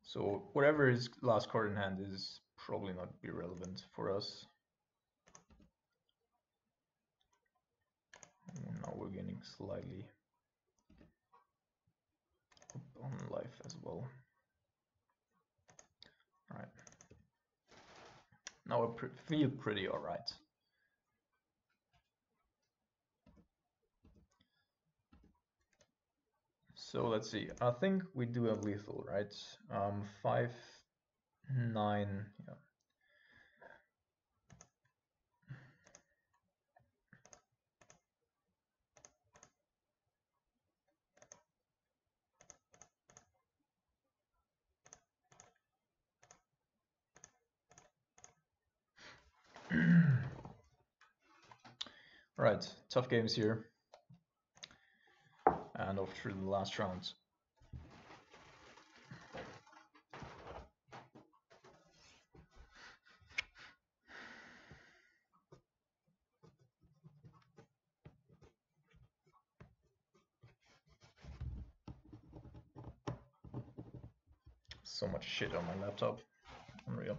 So whatever his last card in hand is probably not be relevant for us. Now we're getting slightly up on life as well. Alright. Now I feel pretty alright. So let's see. I think we do have lethal, right? 5, 9. Yeah. Right, tough games here. And off through the last round. So much shit on my laptop. Unreal.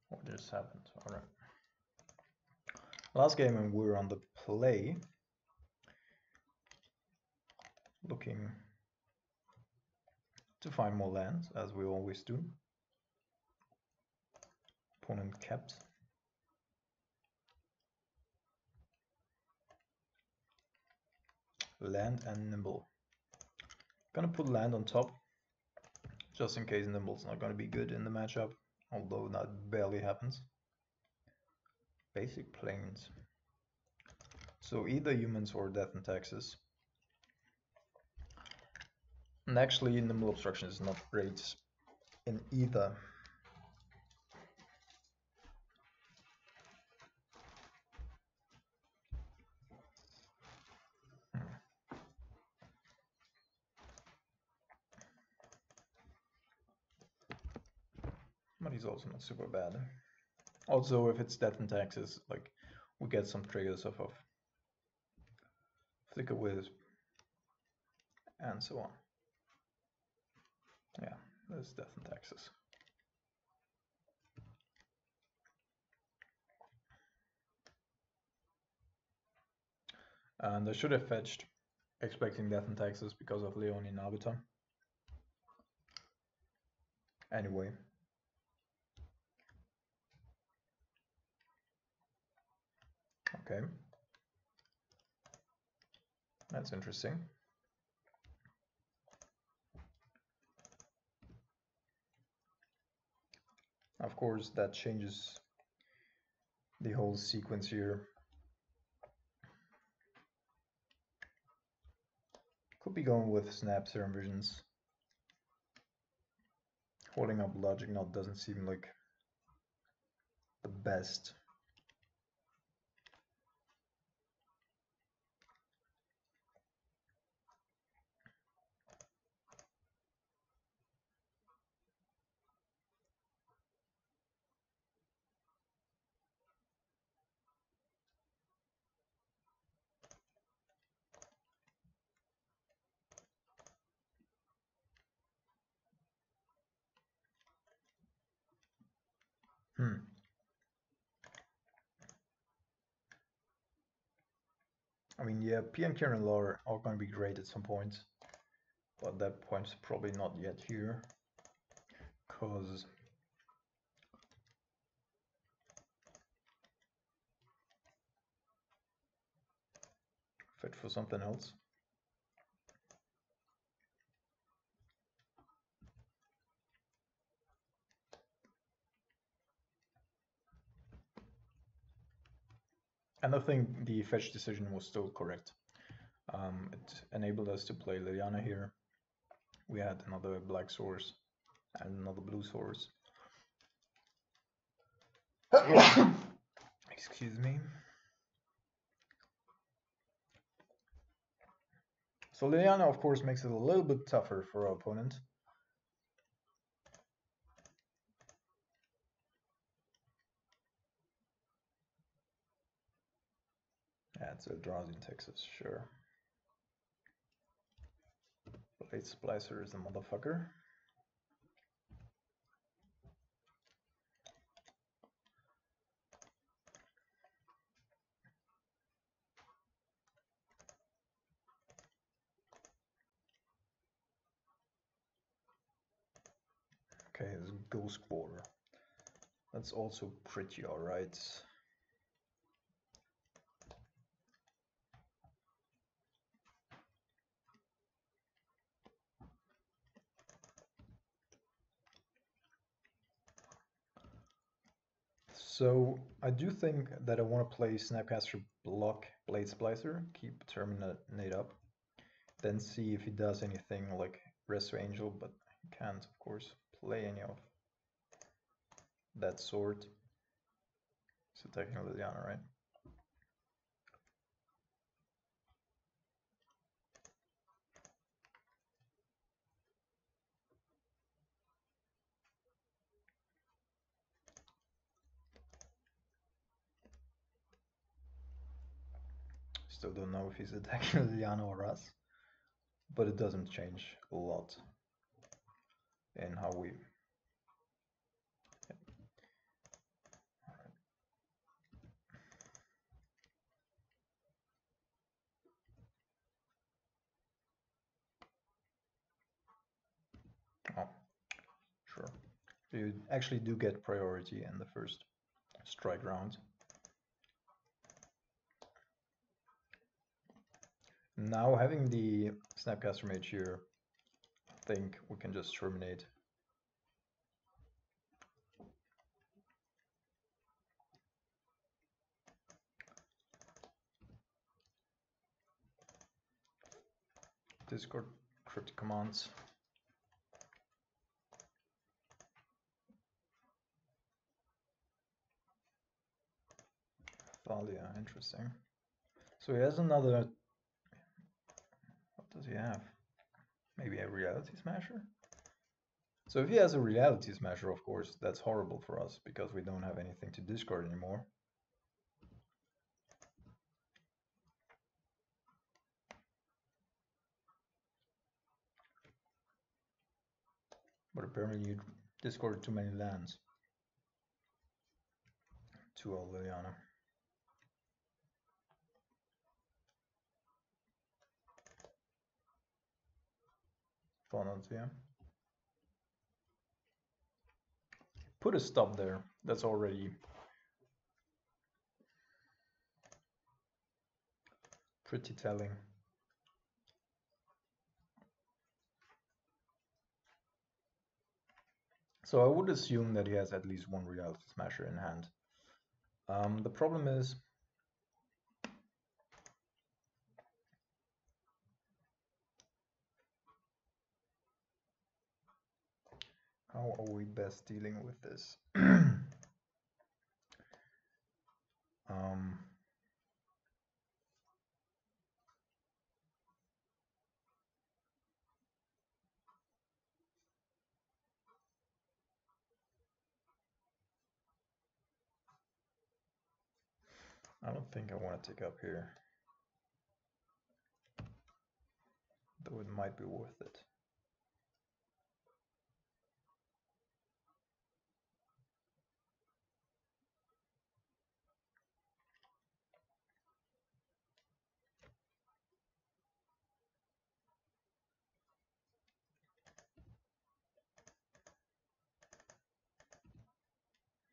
What just happened? Alright. Last game and we're on the play. Looking to find more lands, as we always do. Opponent kept. Land and Nimble. Gonna put land on top, just in case Nimble's not gonna be good in the matchup, although that barely happens. Basic planes. So either humans or death and taxes. And actually, nimble obstruction is not great in either. But he's also not super bad. Also, if it's death and taxes, like we get some triggers off of Flicker Wisp and so on. Yeah, that's death and taxes. And I should have fetched expecting death and taxes because of Leonie and Arbiter. Anyway. Okay. That's interesting. Of course, that changes the whole sequence here. Could be going with Snap Serum Visions. Holding up Logic Knot doesn't seem like the best. I mean, yeah, PNK and Lore are going to be great at some point, but that point's probably not yet here, because fit for something else. And I think the fetch decision was still correct. It enabled us to play Liliana here. We had another black source and another blue source. Excuse me. So Liliana, of course, makes it a little bit tougher for our opponent. Yeah, it's a Drowsy in Texas, sure. Blade Splicer is a motherfucker. Okay, there's Ghost Border. That's also pretty alright. So I do think that I want to play Snapcaster block Blade Splicer, keep Terminate up, then see if he does anything like Resto Angel, but he can't, of course, play any of that sort. So technically Liliana, right? Still don't know if he's attacking Liliana or us, but it doesn't change a lot in how we... Oh, sure. You actually do get priority in the first strike round. Now having the Snapcaster Mage here, I think we can just terminate. Discord cryptic commands. Thalia, interesting. So he has another. What does he have? Maybe a reality smasher? So if he has a reality smasher, of course, that's horrible for us because we don't have anything to discard anymore. But apparently you discarded too many lands to Liliana. Yeah. Put a stop there. That's already pretty telling. So I would assume that he has at least one reality smasher in hand. The problem is how are we best dealing with this? I don't think I want to take up here, though it might be worth it.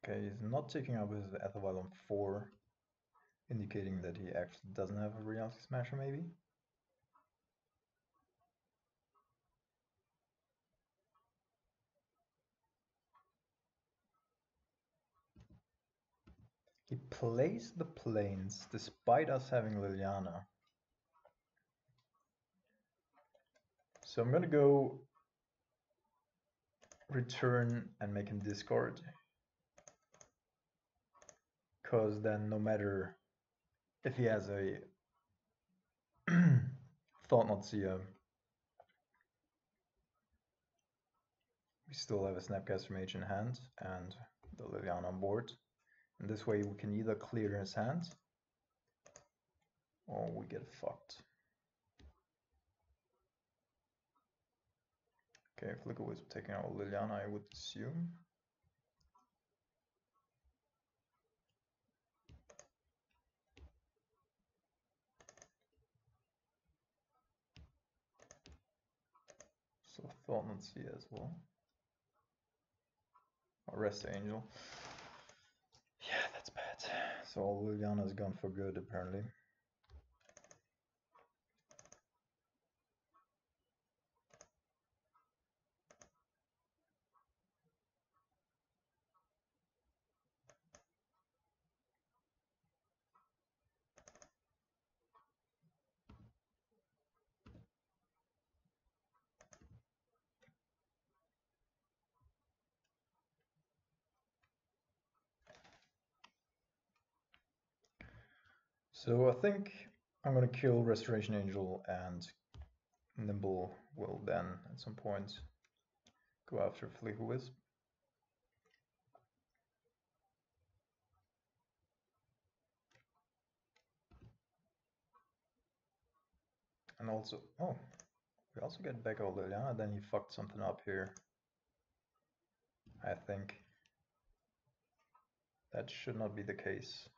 Okay, he's not taking up his Ethelwald on 4, indicating that he actually doesn't have a reality smasher, maybe? He plays the planes despite us having Liliana. So I'm gonna go return and make him discard. Because then no matter if he has a Thought Not Seer, we still have a Snapcaster Mage in hand and the Liliana on board. And this way we can either clear his hand or we get fucked. Okay, Flicker was taking out Liliana, I would assume. So Thought Not Seer as well. Rest Angel. Yeah, that's bad. So Liliana's gone for good apparently. So I think I'm gonna kill Restoration Angel and Nimble will then at some point go after Flicker Wisp. And also, oh, we also get back all Liliana, then he fucked something up here. I think that should not be the case.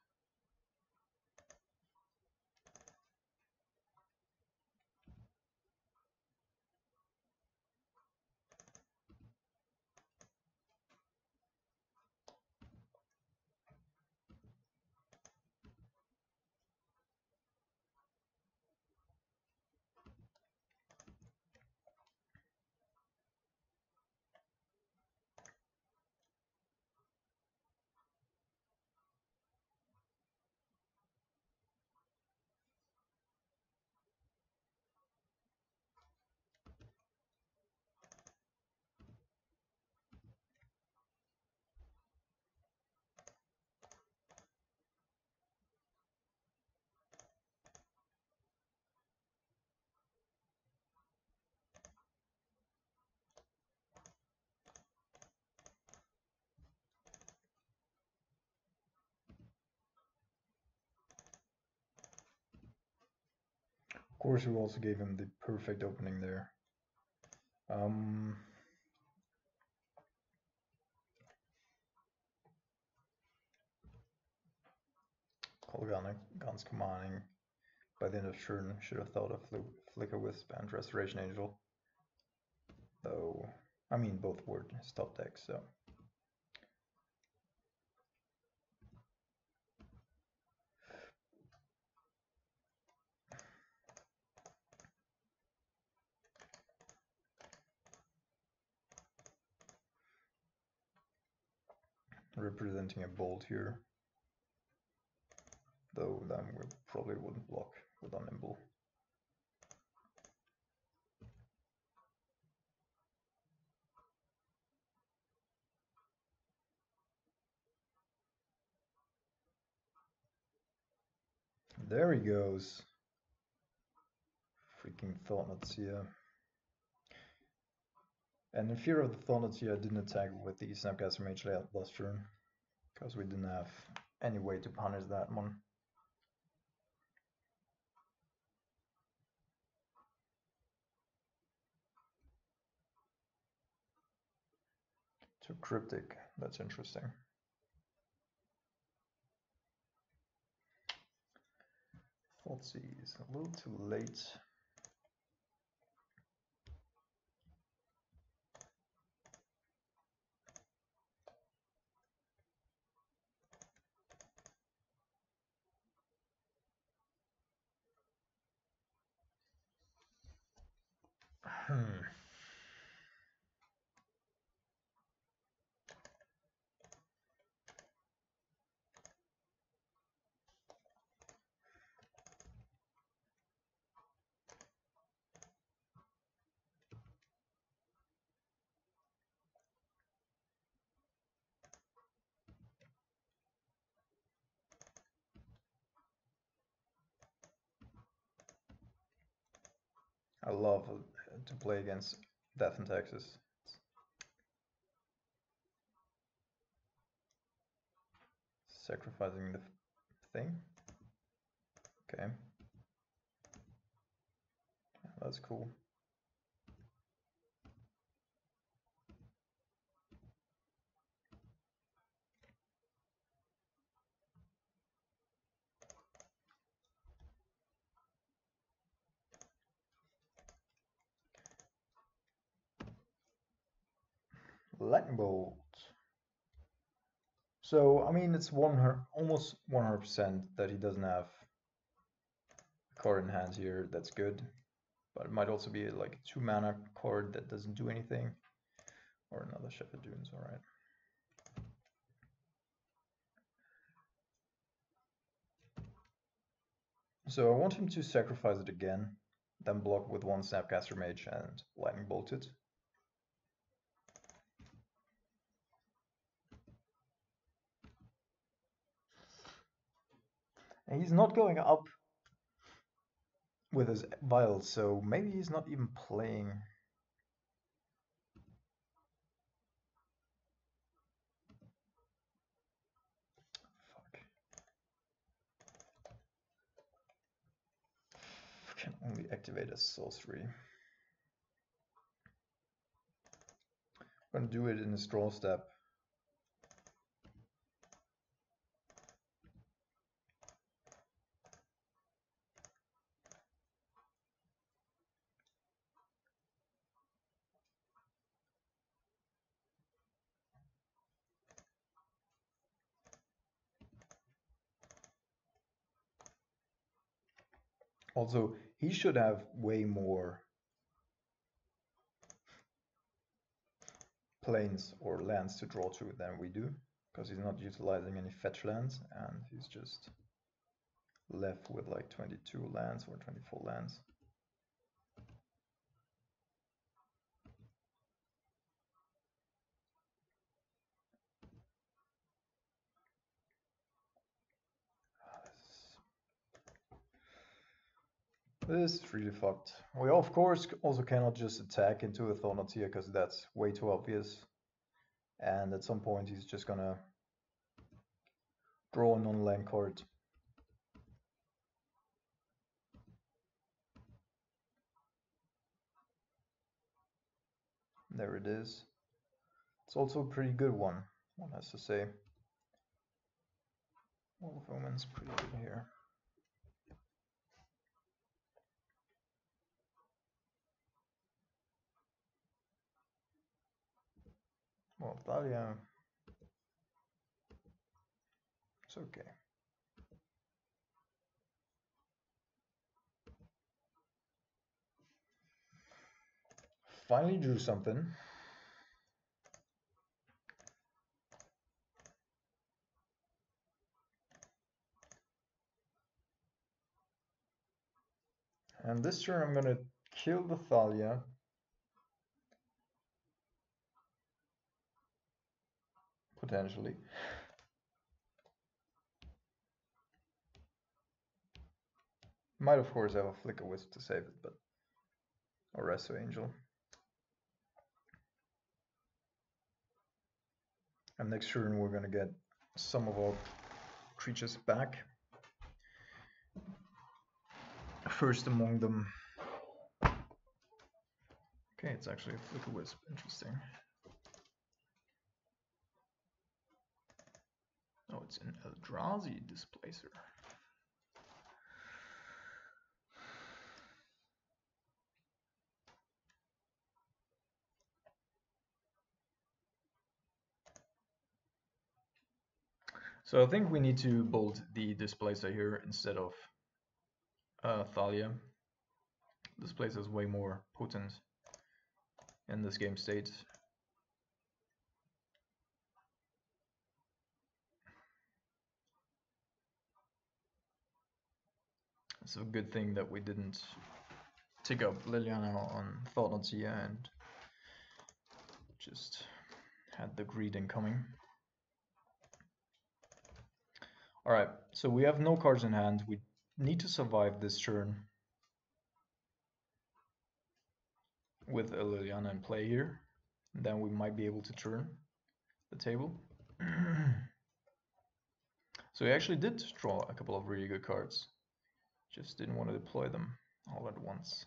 Of course, we also gave him the perfect opening there. Guns commanding. By the end of turn, should have thought of Flicker Wisp and Restoration Angel. Though, I mean, both were his top deck, so. Representing a bolt here. Though then we probably wouldn't block with Unimble. There he goes. Freaking Thought-Knot. And in fear of the Thought-Knot, I didn't attack with the Snapcaster Mage last turn, because we didn't have any way to punish that one. Too cryptic, that's interesting. Thoughtseize, a little too late. I love to play against Death in Texas. Sacrificing the thing. Okay. That's cool. Lightning Bolt. So, I mean, it's almost 100% that he doesn't have a card in hand here that's good. But it might also be like a 2-mana card that doesn't do anything. Or another Shepherd Dunes, alright. So I want him to sacrifice it again, then block with 1 Snapcaster Mage and Lightning Bolt it. And he's not going up with his vials, so maybe he's not even playing. Fuck. Can only activate a sorcery. I'm gonna do it in a draw step. Also, he should have way more planes or lands to draw to than we do, because he's not utilizing any fetch lands, and he's just left with like 22 lands or 24 lands. This is really fucked. We of course also cannot just attack into a Thornot here because that's way too obvious. And at some point he's just gonna draw a non-land card. There it is. It's also a pretty good one has to say. Wall of Omen's pretty good here. Well, Thalia, it's okay. Finally drew something. And this turn I'm gonna kill the Thalia. Potentially. Might of course have a Flicker Wisp to save it, but or Resto Angel. And next turn we're gonna get some of our creatures back. First among them. Okay, it's actually a Flicker Wisp. Interesting. Oh, it's an Eldrazi Displacer. So I think we need to bolt the Displacer here instead of Thalia. Displacer is way more potent in this game state. It's a good thing that we didn't take up Liliana on Thought-Knot and just had the greed incoming. Alright, so we have no cards in hand. We need to survive this turn with a Liliana in play here. Then we might be able to turn the table. So we actually did draw a couple of really good cards. Just didn't want to deploy them all at once.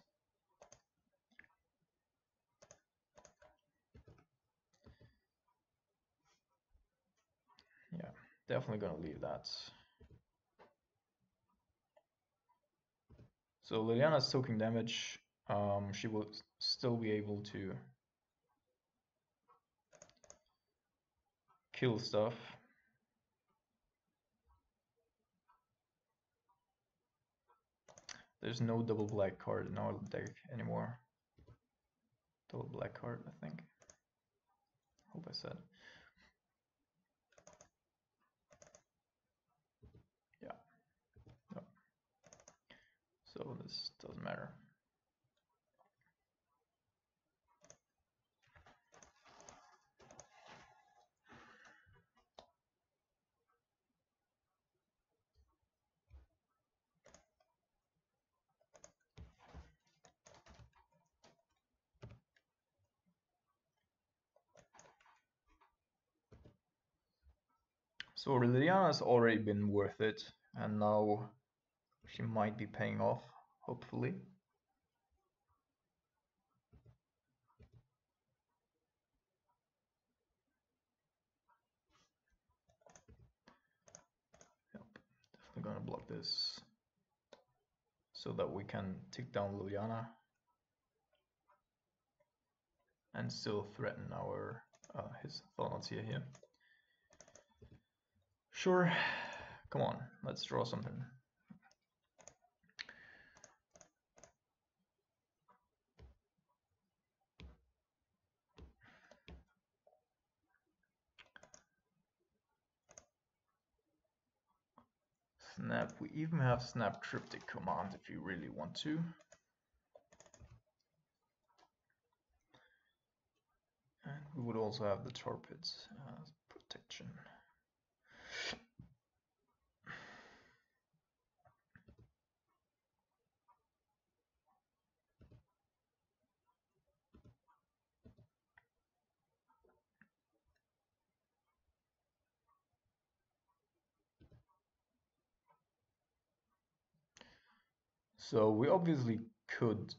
Yeah, definitely gonna leave that. So Liliana's soaking damage. She will still be able to kill stuff. There's no double black card in our deck anymore. Double black card, I think. Hope I said. Yeah. No. So this doesn't matter. So Liliana's already been worth it, and now she might be paying off, hopefully. Yep, definitely gonna block this so that we can take down Liliana and still threaten our his Thaumatia here. Sure, come on, let's draw something. Snap, we even have Snap Triptych command if you really want to. And we would also have the Torpids as protection. So we obviously could,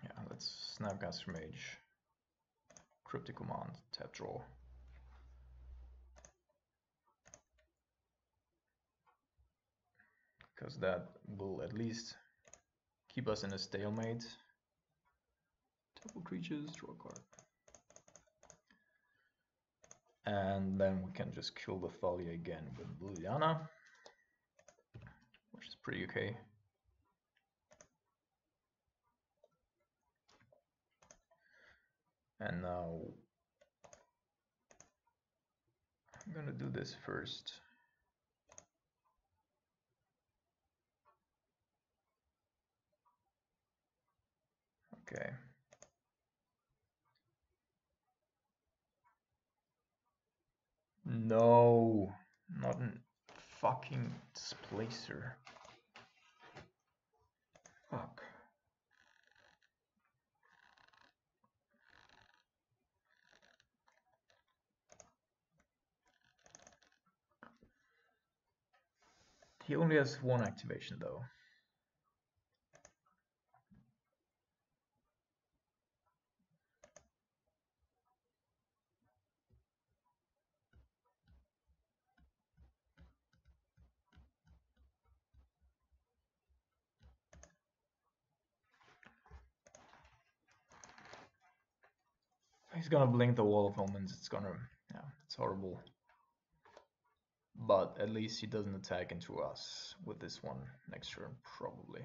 yeah, let's Snapcaster Mage, Cryptic Command, tap draw. Because that will at least keep us in a stalemate. Double creatures, draw a card. And then we can just kill the Thalia again with Liliana, which is pretty okay. And now I'm gonna do this first. Okay. No, not a fucking displacer. Fuck. He only has one activation though. He's gonna blink the Wall of Omens. It's gonna, yeah, it's horrible. But at least he doesn't attack into us with this one next turn, probably.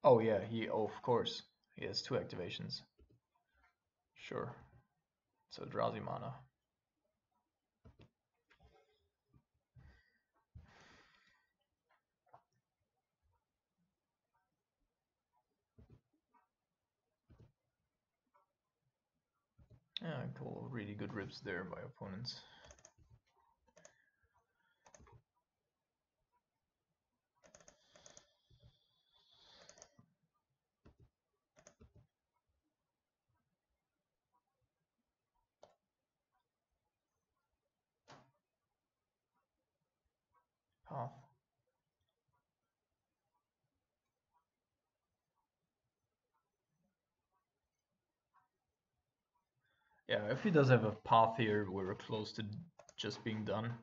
Oh yeah, of course, he has two activations. Sure. So Drowsy Mana. Yeah, a couple of really good rips there by opponents. Path. Yeah, if he does have a path here, we're close to just being done.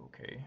Okay.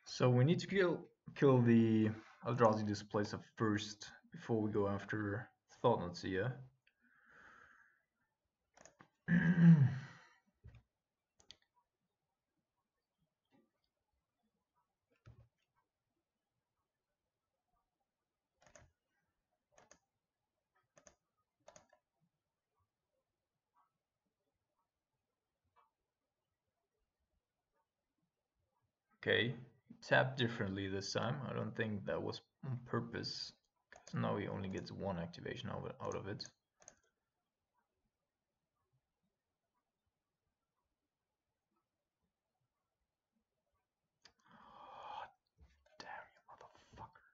So we need to kill the Eldrazi Displacer first before we go after Thought-Knot. Okay, tap differently this time. I don't think that was on purpose, because now he only gets one activation out of it. Oh, damn you, motherfucker.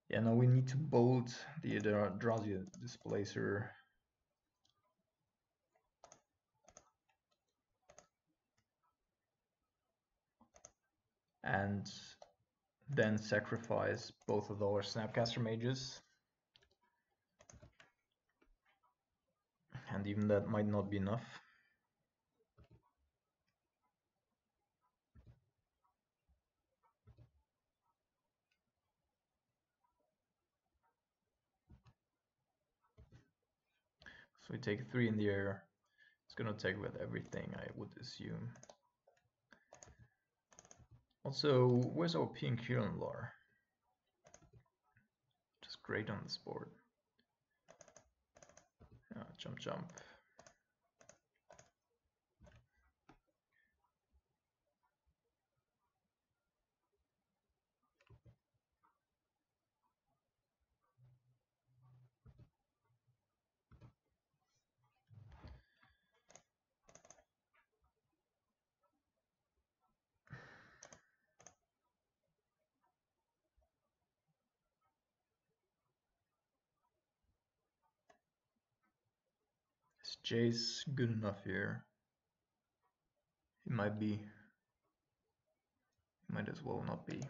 Yeah, now we need to bolt the Eldrazi Displacer. And then sacrifice both of our Snapcaster mages. And even that might not be enough. So we take 3 in the air. It's gonna take with everything, I would assume. Also, where's our pink Kieran Lar? Just great on this board. Jump, jump. Is Jace good enough here? It might be. It might as well not be.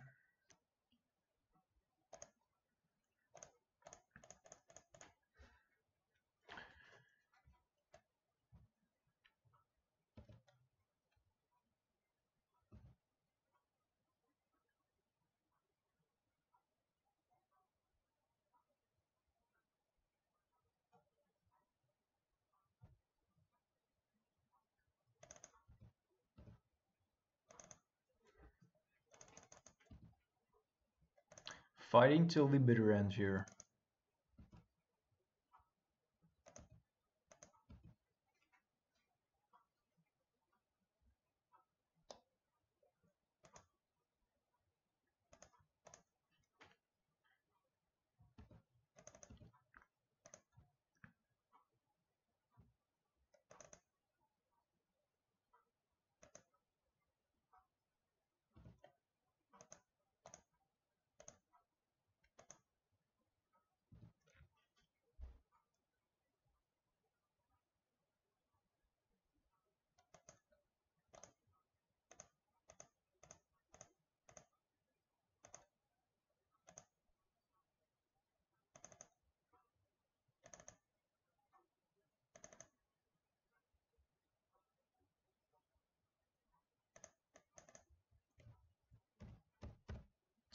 Fighting till the bitter end here.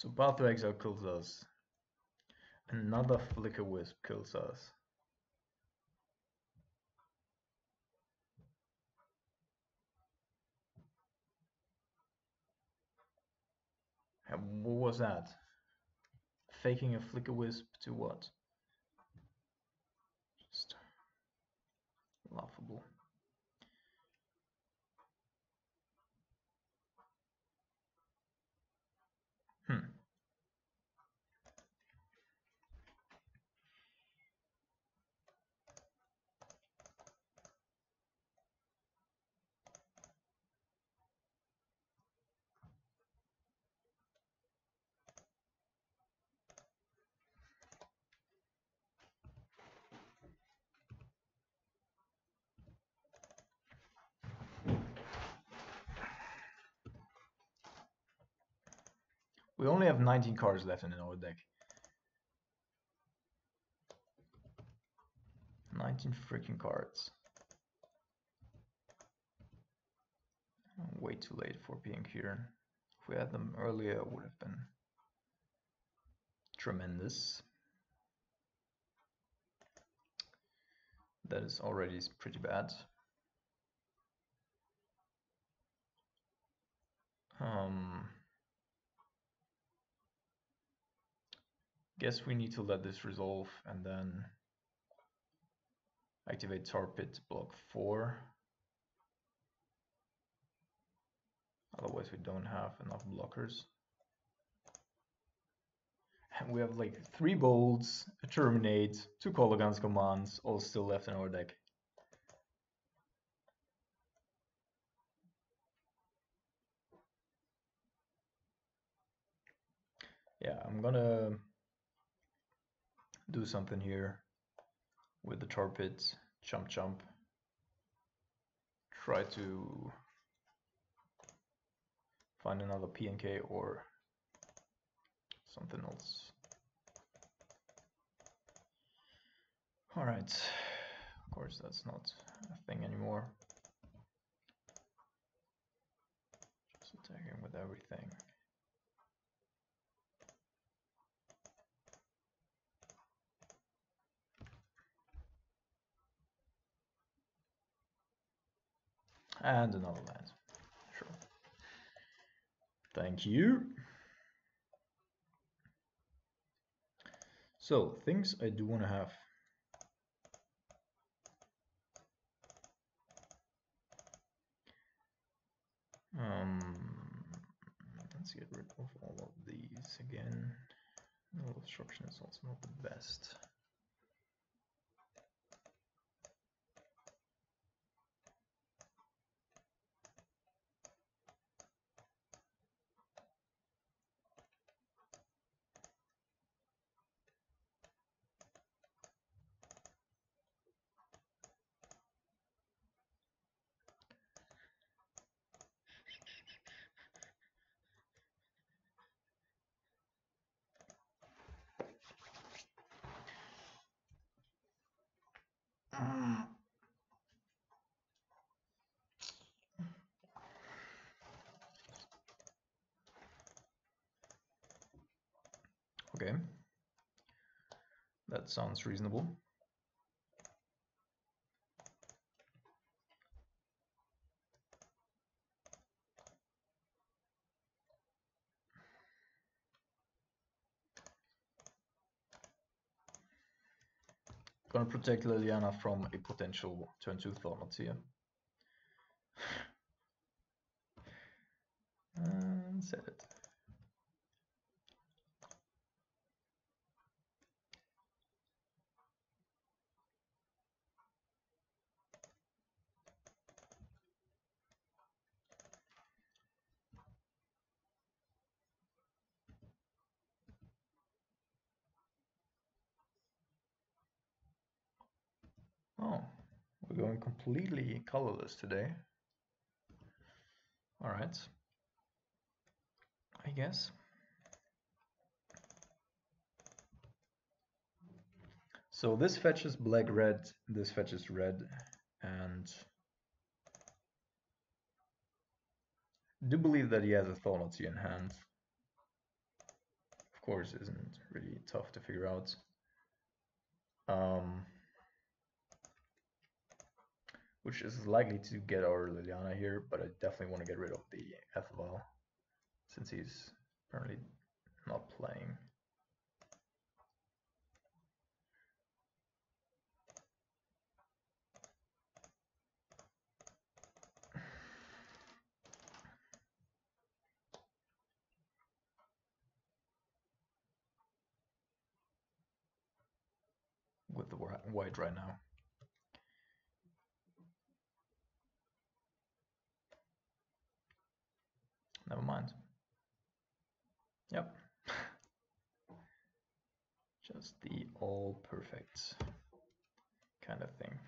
So Path to Exile kills us. Another Flicker Wisp kills us. And what was that? Faking a Flicker Wisp to what? Just laughable. We only have 19 cards left in our deck. 19 freaking cards. Way too late for being here. If we had them earlier, it would have been tremendous. That is already pretty bad. Guess we need to let this resolve and then activate Tar Pit to block 4. Otherwise we don't have enough blockers. And we have like 3 bolts, a terminate, 2 Kolaghan's commands, all still left in our deck. Yeah, I'm gonna do something here with the Tar Pit, jump jump. Try to find another PNK or something else. All right, of course that's not a thing anymore. Just attacking with everything. And another land. Sure. Thank you. So, things I do want to have. Let's get rid of all of these again. No, obstruction is also not the best. Okay, that sounds reasonable. Gonna protect Liliana from a potential turn 2 Thornot here. And set it. Oh, we're going completely colorless today. All right, I guess. So this fetches black-red, this fetches red, and I do believe that he has a Thornot in hand. Of course, isn't really tough to figure out. Which is likely to get our Liliana here, but I definitely want to get rid of the Ethelval, since he's apparently not playing. With the white right now. Never mind. Yep. Just the all perfect kind of thing.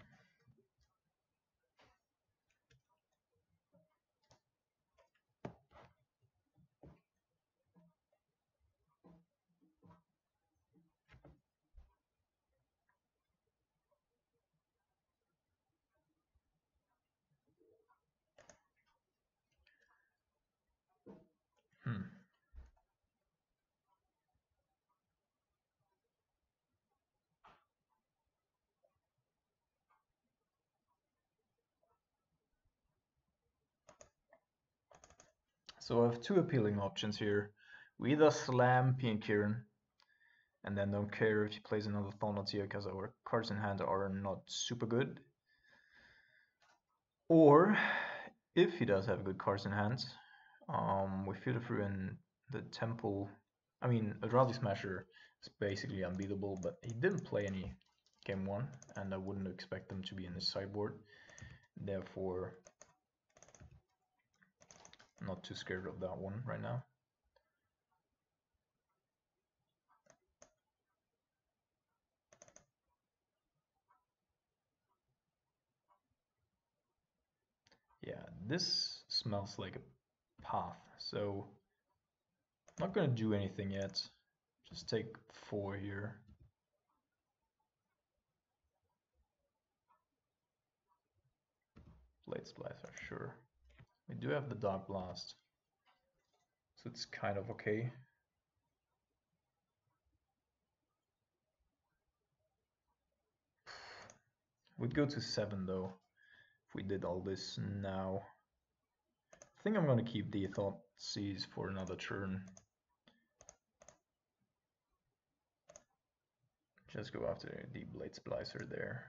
So I have two appealing options here. We either slam P and Kieran, and then don't care if he plays another Thornot here because our cards in hand are not super good. Or, if he does have good cards in hand, we filter through in the Temple. I mean, a Rally Smasher is basically unbeatable, but he didn't play any game 1, and I wouldn't expect them to be in his sideboard. Therefore, not too scared of that one right now. Yeah, this smells like a path, so I'm not gonna do anything yet. Just take 4 here. Blade Splicer, sure. We do have the Dark Blast, so it's kind of okay. We'd go to 7 though, if we did all this now. I think I'm gonna keep the Thoughtseize for another turn. Just go after the Blade Splicer there.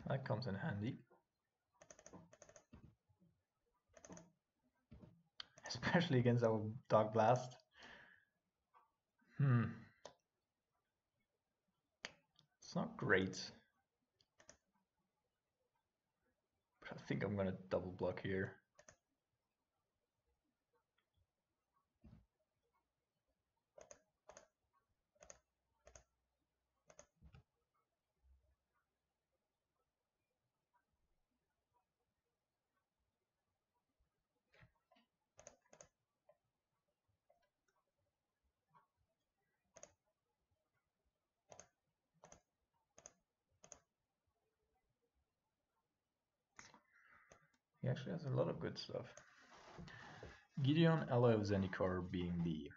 That comes in handy. Especially against our Dark Blast. It's not great. But I think I'm gonna double block here. He actually has a lot of good stuff. Gideon, Alloy of Zendikar being the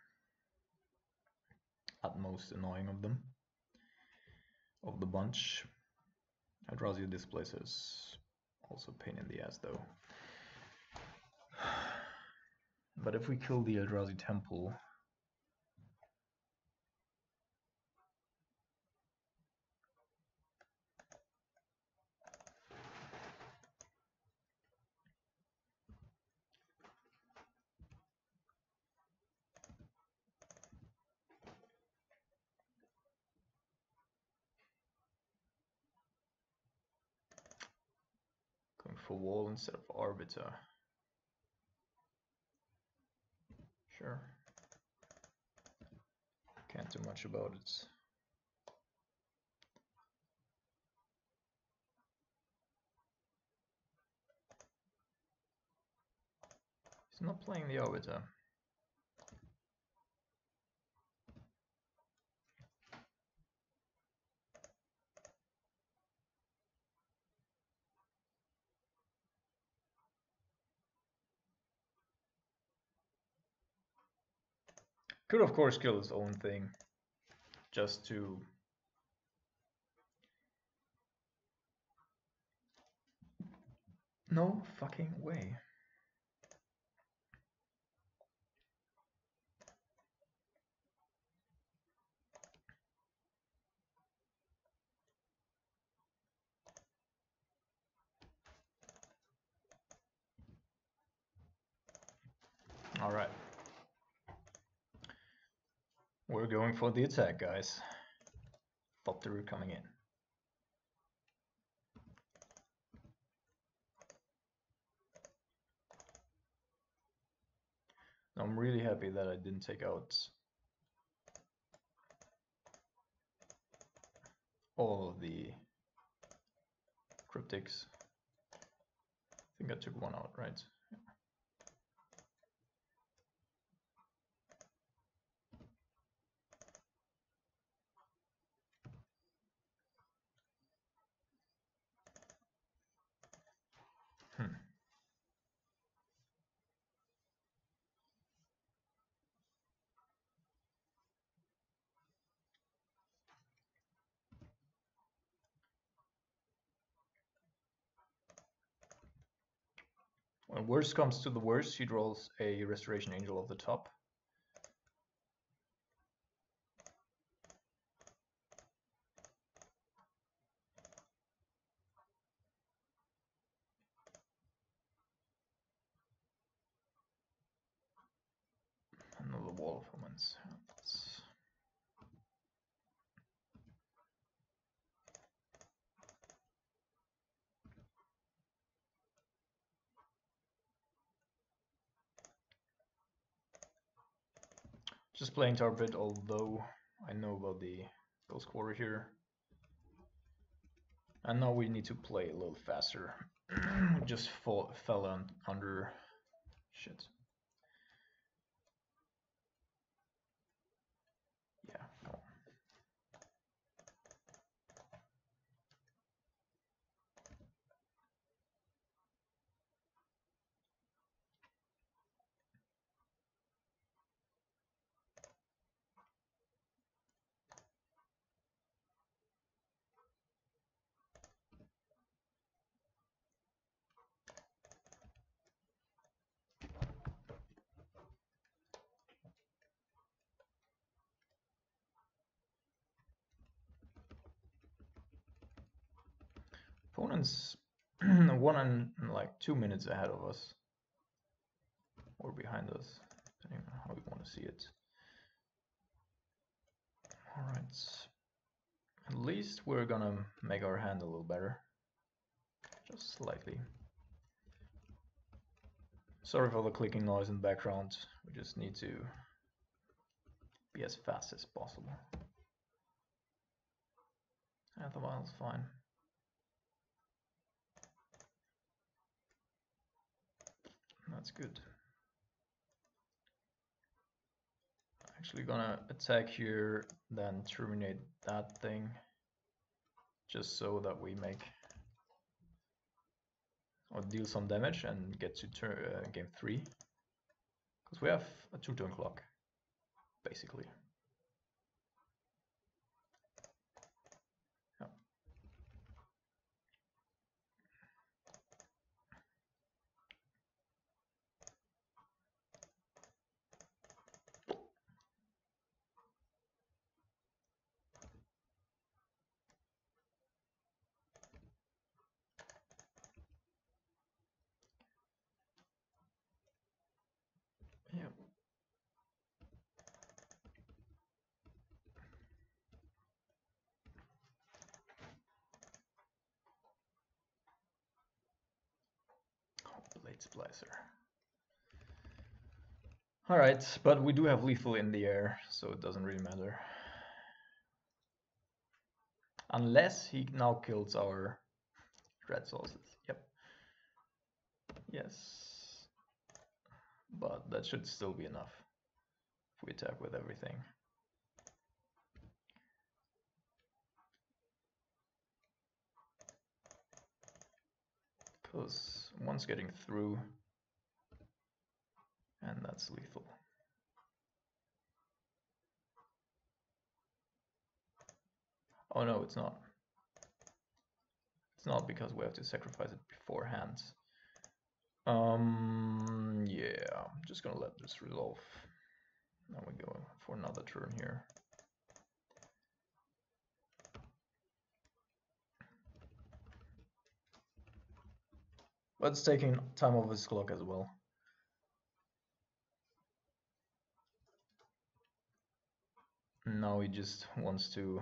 utmost annoying of them, of the bunch. Eldrazi Displacers, also pain in the ass though. But if we kill the Eldrazi Temple, going for wall instead of Arbiter. Sure. Can't do much about it. He's not playing the Arbiter. Could of course kill his own thing, just to no fucking way. All right. We're going for the attack, guys. Thought they were coming in. I'm really happy that I didn't take out all of the cryptics. I think I took one out, right? When worst comes to the worst, he draws a Restoration Angel off the top. Another Wall of Omens. Just playing to our bit, although I know about the ghost quarter here. And now we need to play a little faster. Just fell under shit. Yeah, no. Opponent's 1 and like 2 minutes ahead of us. Or behind us, depending on how you want to see it. Alright. At least we're gonna make our hand a little better. Just slightly. Sorry for the clicking noise in the background. We just need to be as fast as possible. Otherwise, fine. That's good. Actually gonna attack here, then terminate that thing, just so that we make or deal some damage and get to game 3, because we have a 2-turn clock, basically. Yeah. Yeah. Blade Splicer. Alright, but we do have lethal in the air, so it doesn't really matter. Unless he now kills our red sauces. Yep. Yes. But that should still be enough if we attack with everything. Because one's getting through, and that's lethal. Oh no, it's not. It's not, because we have to sacrifice it beforehand. Yeah, I'm just gonna let this resolve. Now we go for another turn here. But it's taking time off his clock as well. Now he just wants to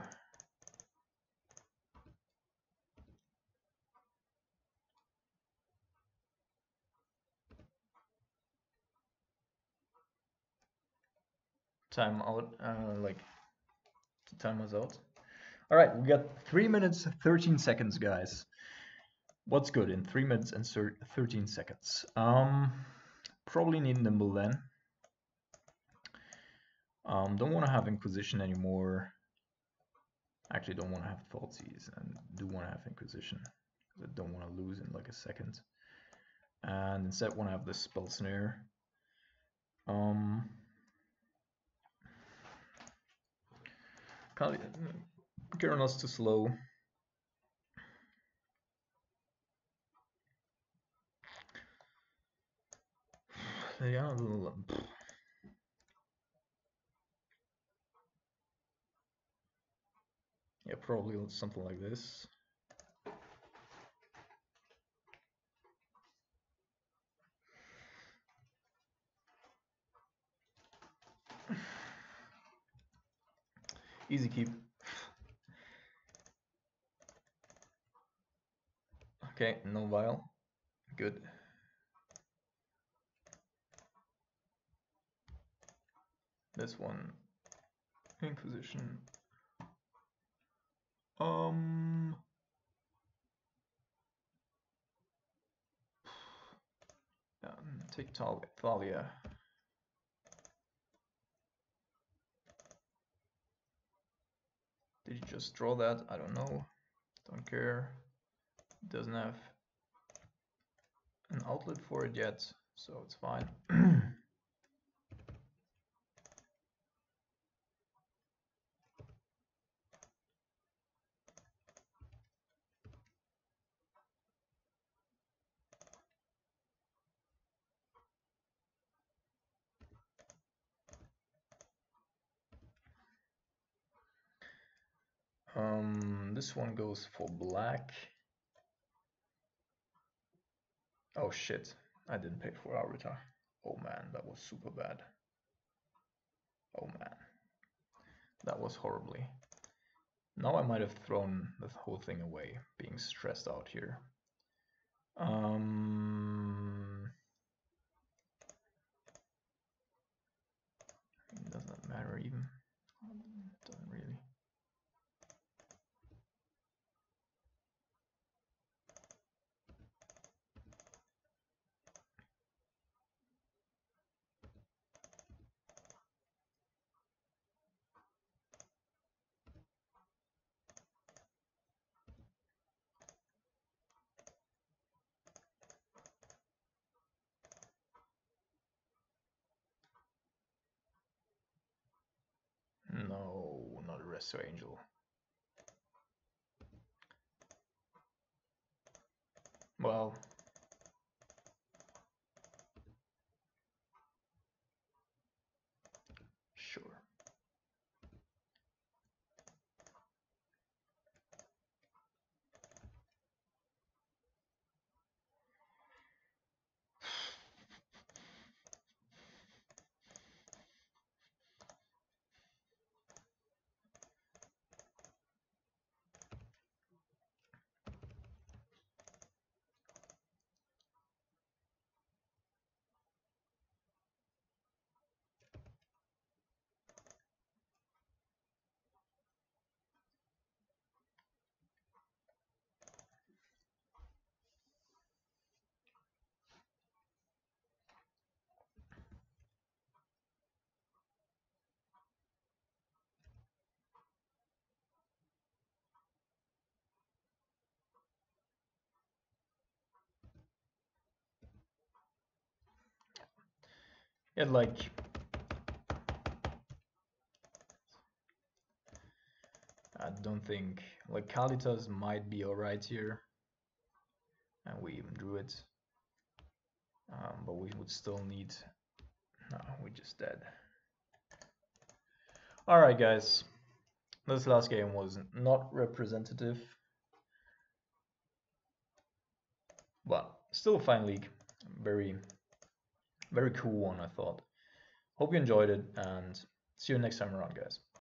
time out, like to time us out. All right, we got 3 minutes 13 seconds, guys. What's good in 3 minutes and 13 seconds? Probably need Nimble then. Don't want to have Inquisition anymore. Actually, don't want to have Thoughtseize, and do want to have Inquisition, because I don't want to lose in like a second. And instead want to have the Spell Snare. Keranos too slow. Yeah, yeah, probably something like this. Easy keep. Okay, no vial. Good. This one in position. Take Thalia. Did you just draw that? I don't know. Don't care. Doesn't have an outlet for it yet, so it's fine. This one goes for black. Oh shit, I didn't pay for Arbiter. Oh man, that was super bad. Oh man, that was horribly. Now I might have thrown the whole thing away, being stressed out here. Doesn't matter even. Doesn't really. No, not a Resto Angel. Well, sure. Yeah, like I don't think like Kalitas might be alright here, and we even drew it, but we would still need. No, we just dead. All right, guys, this last game was not representative, but still a fine league. Very, very cool one, I thought. Hope you enjoyed it, and see you next time around, guys.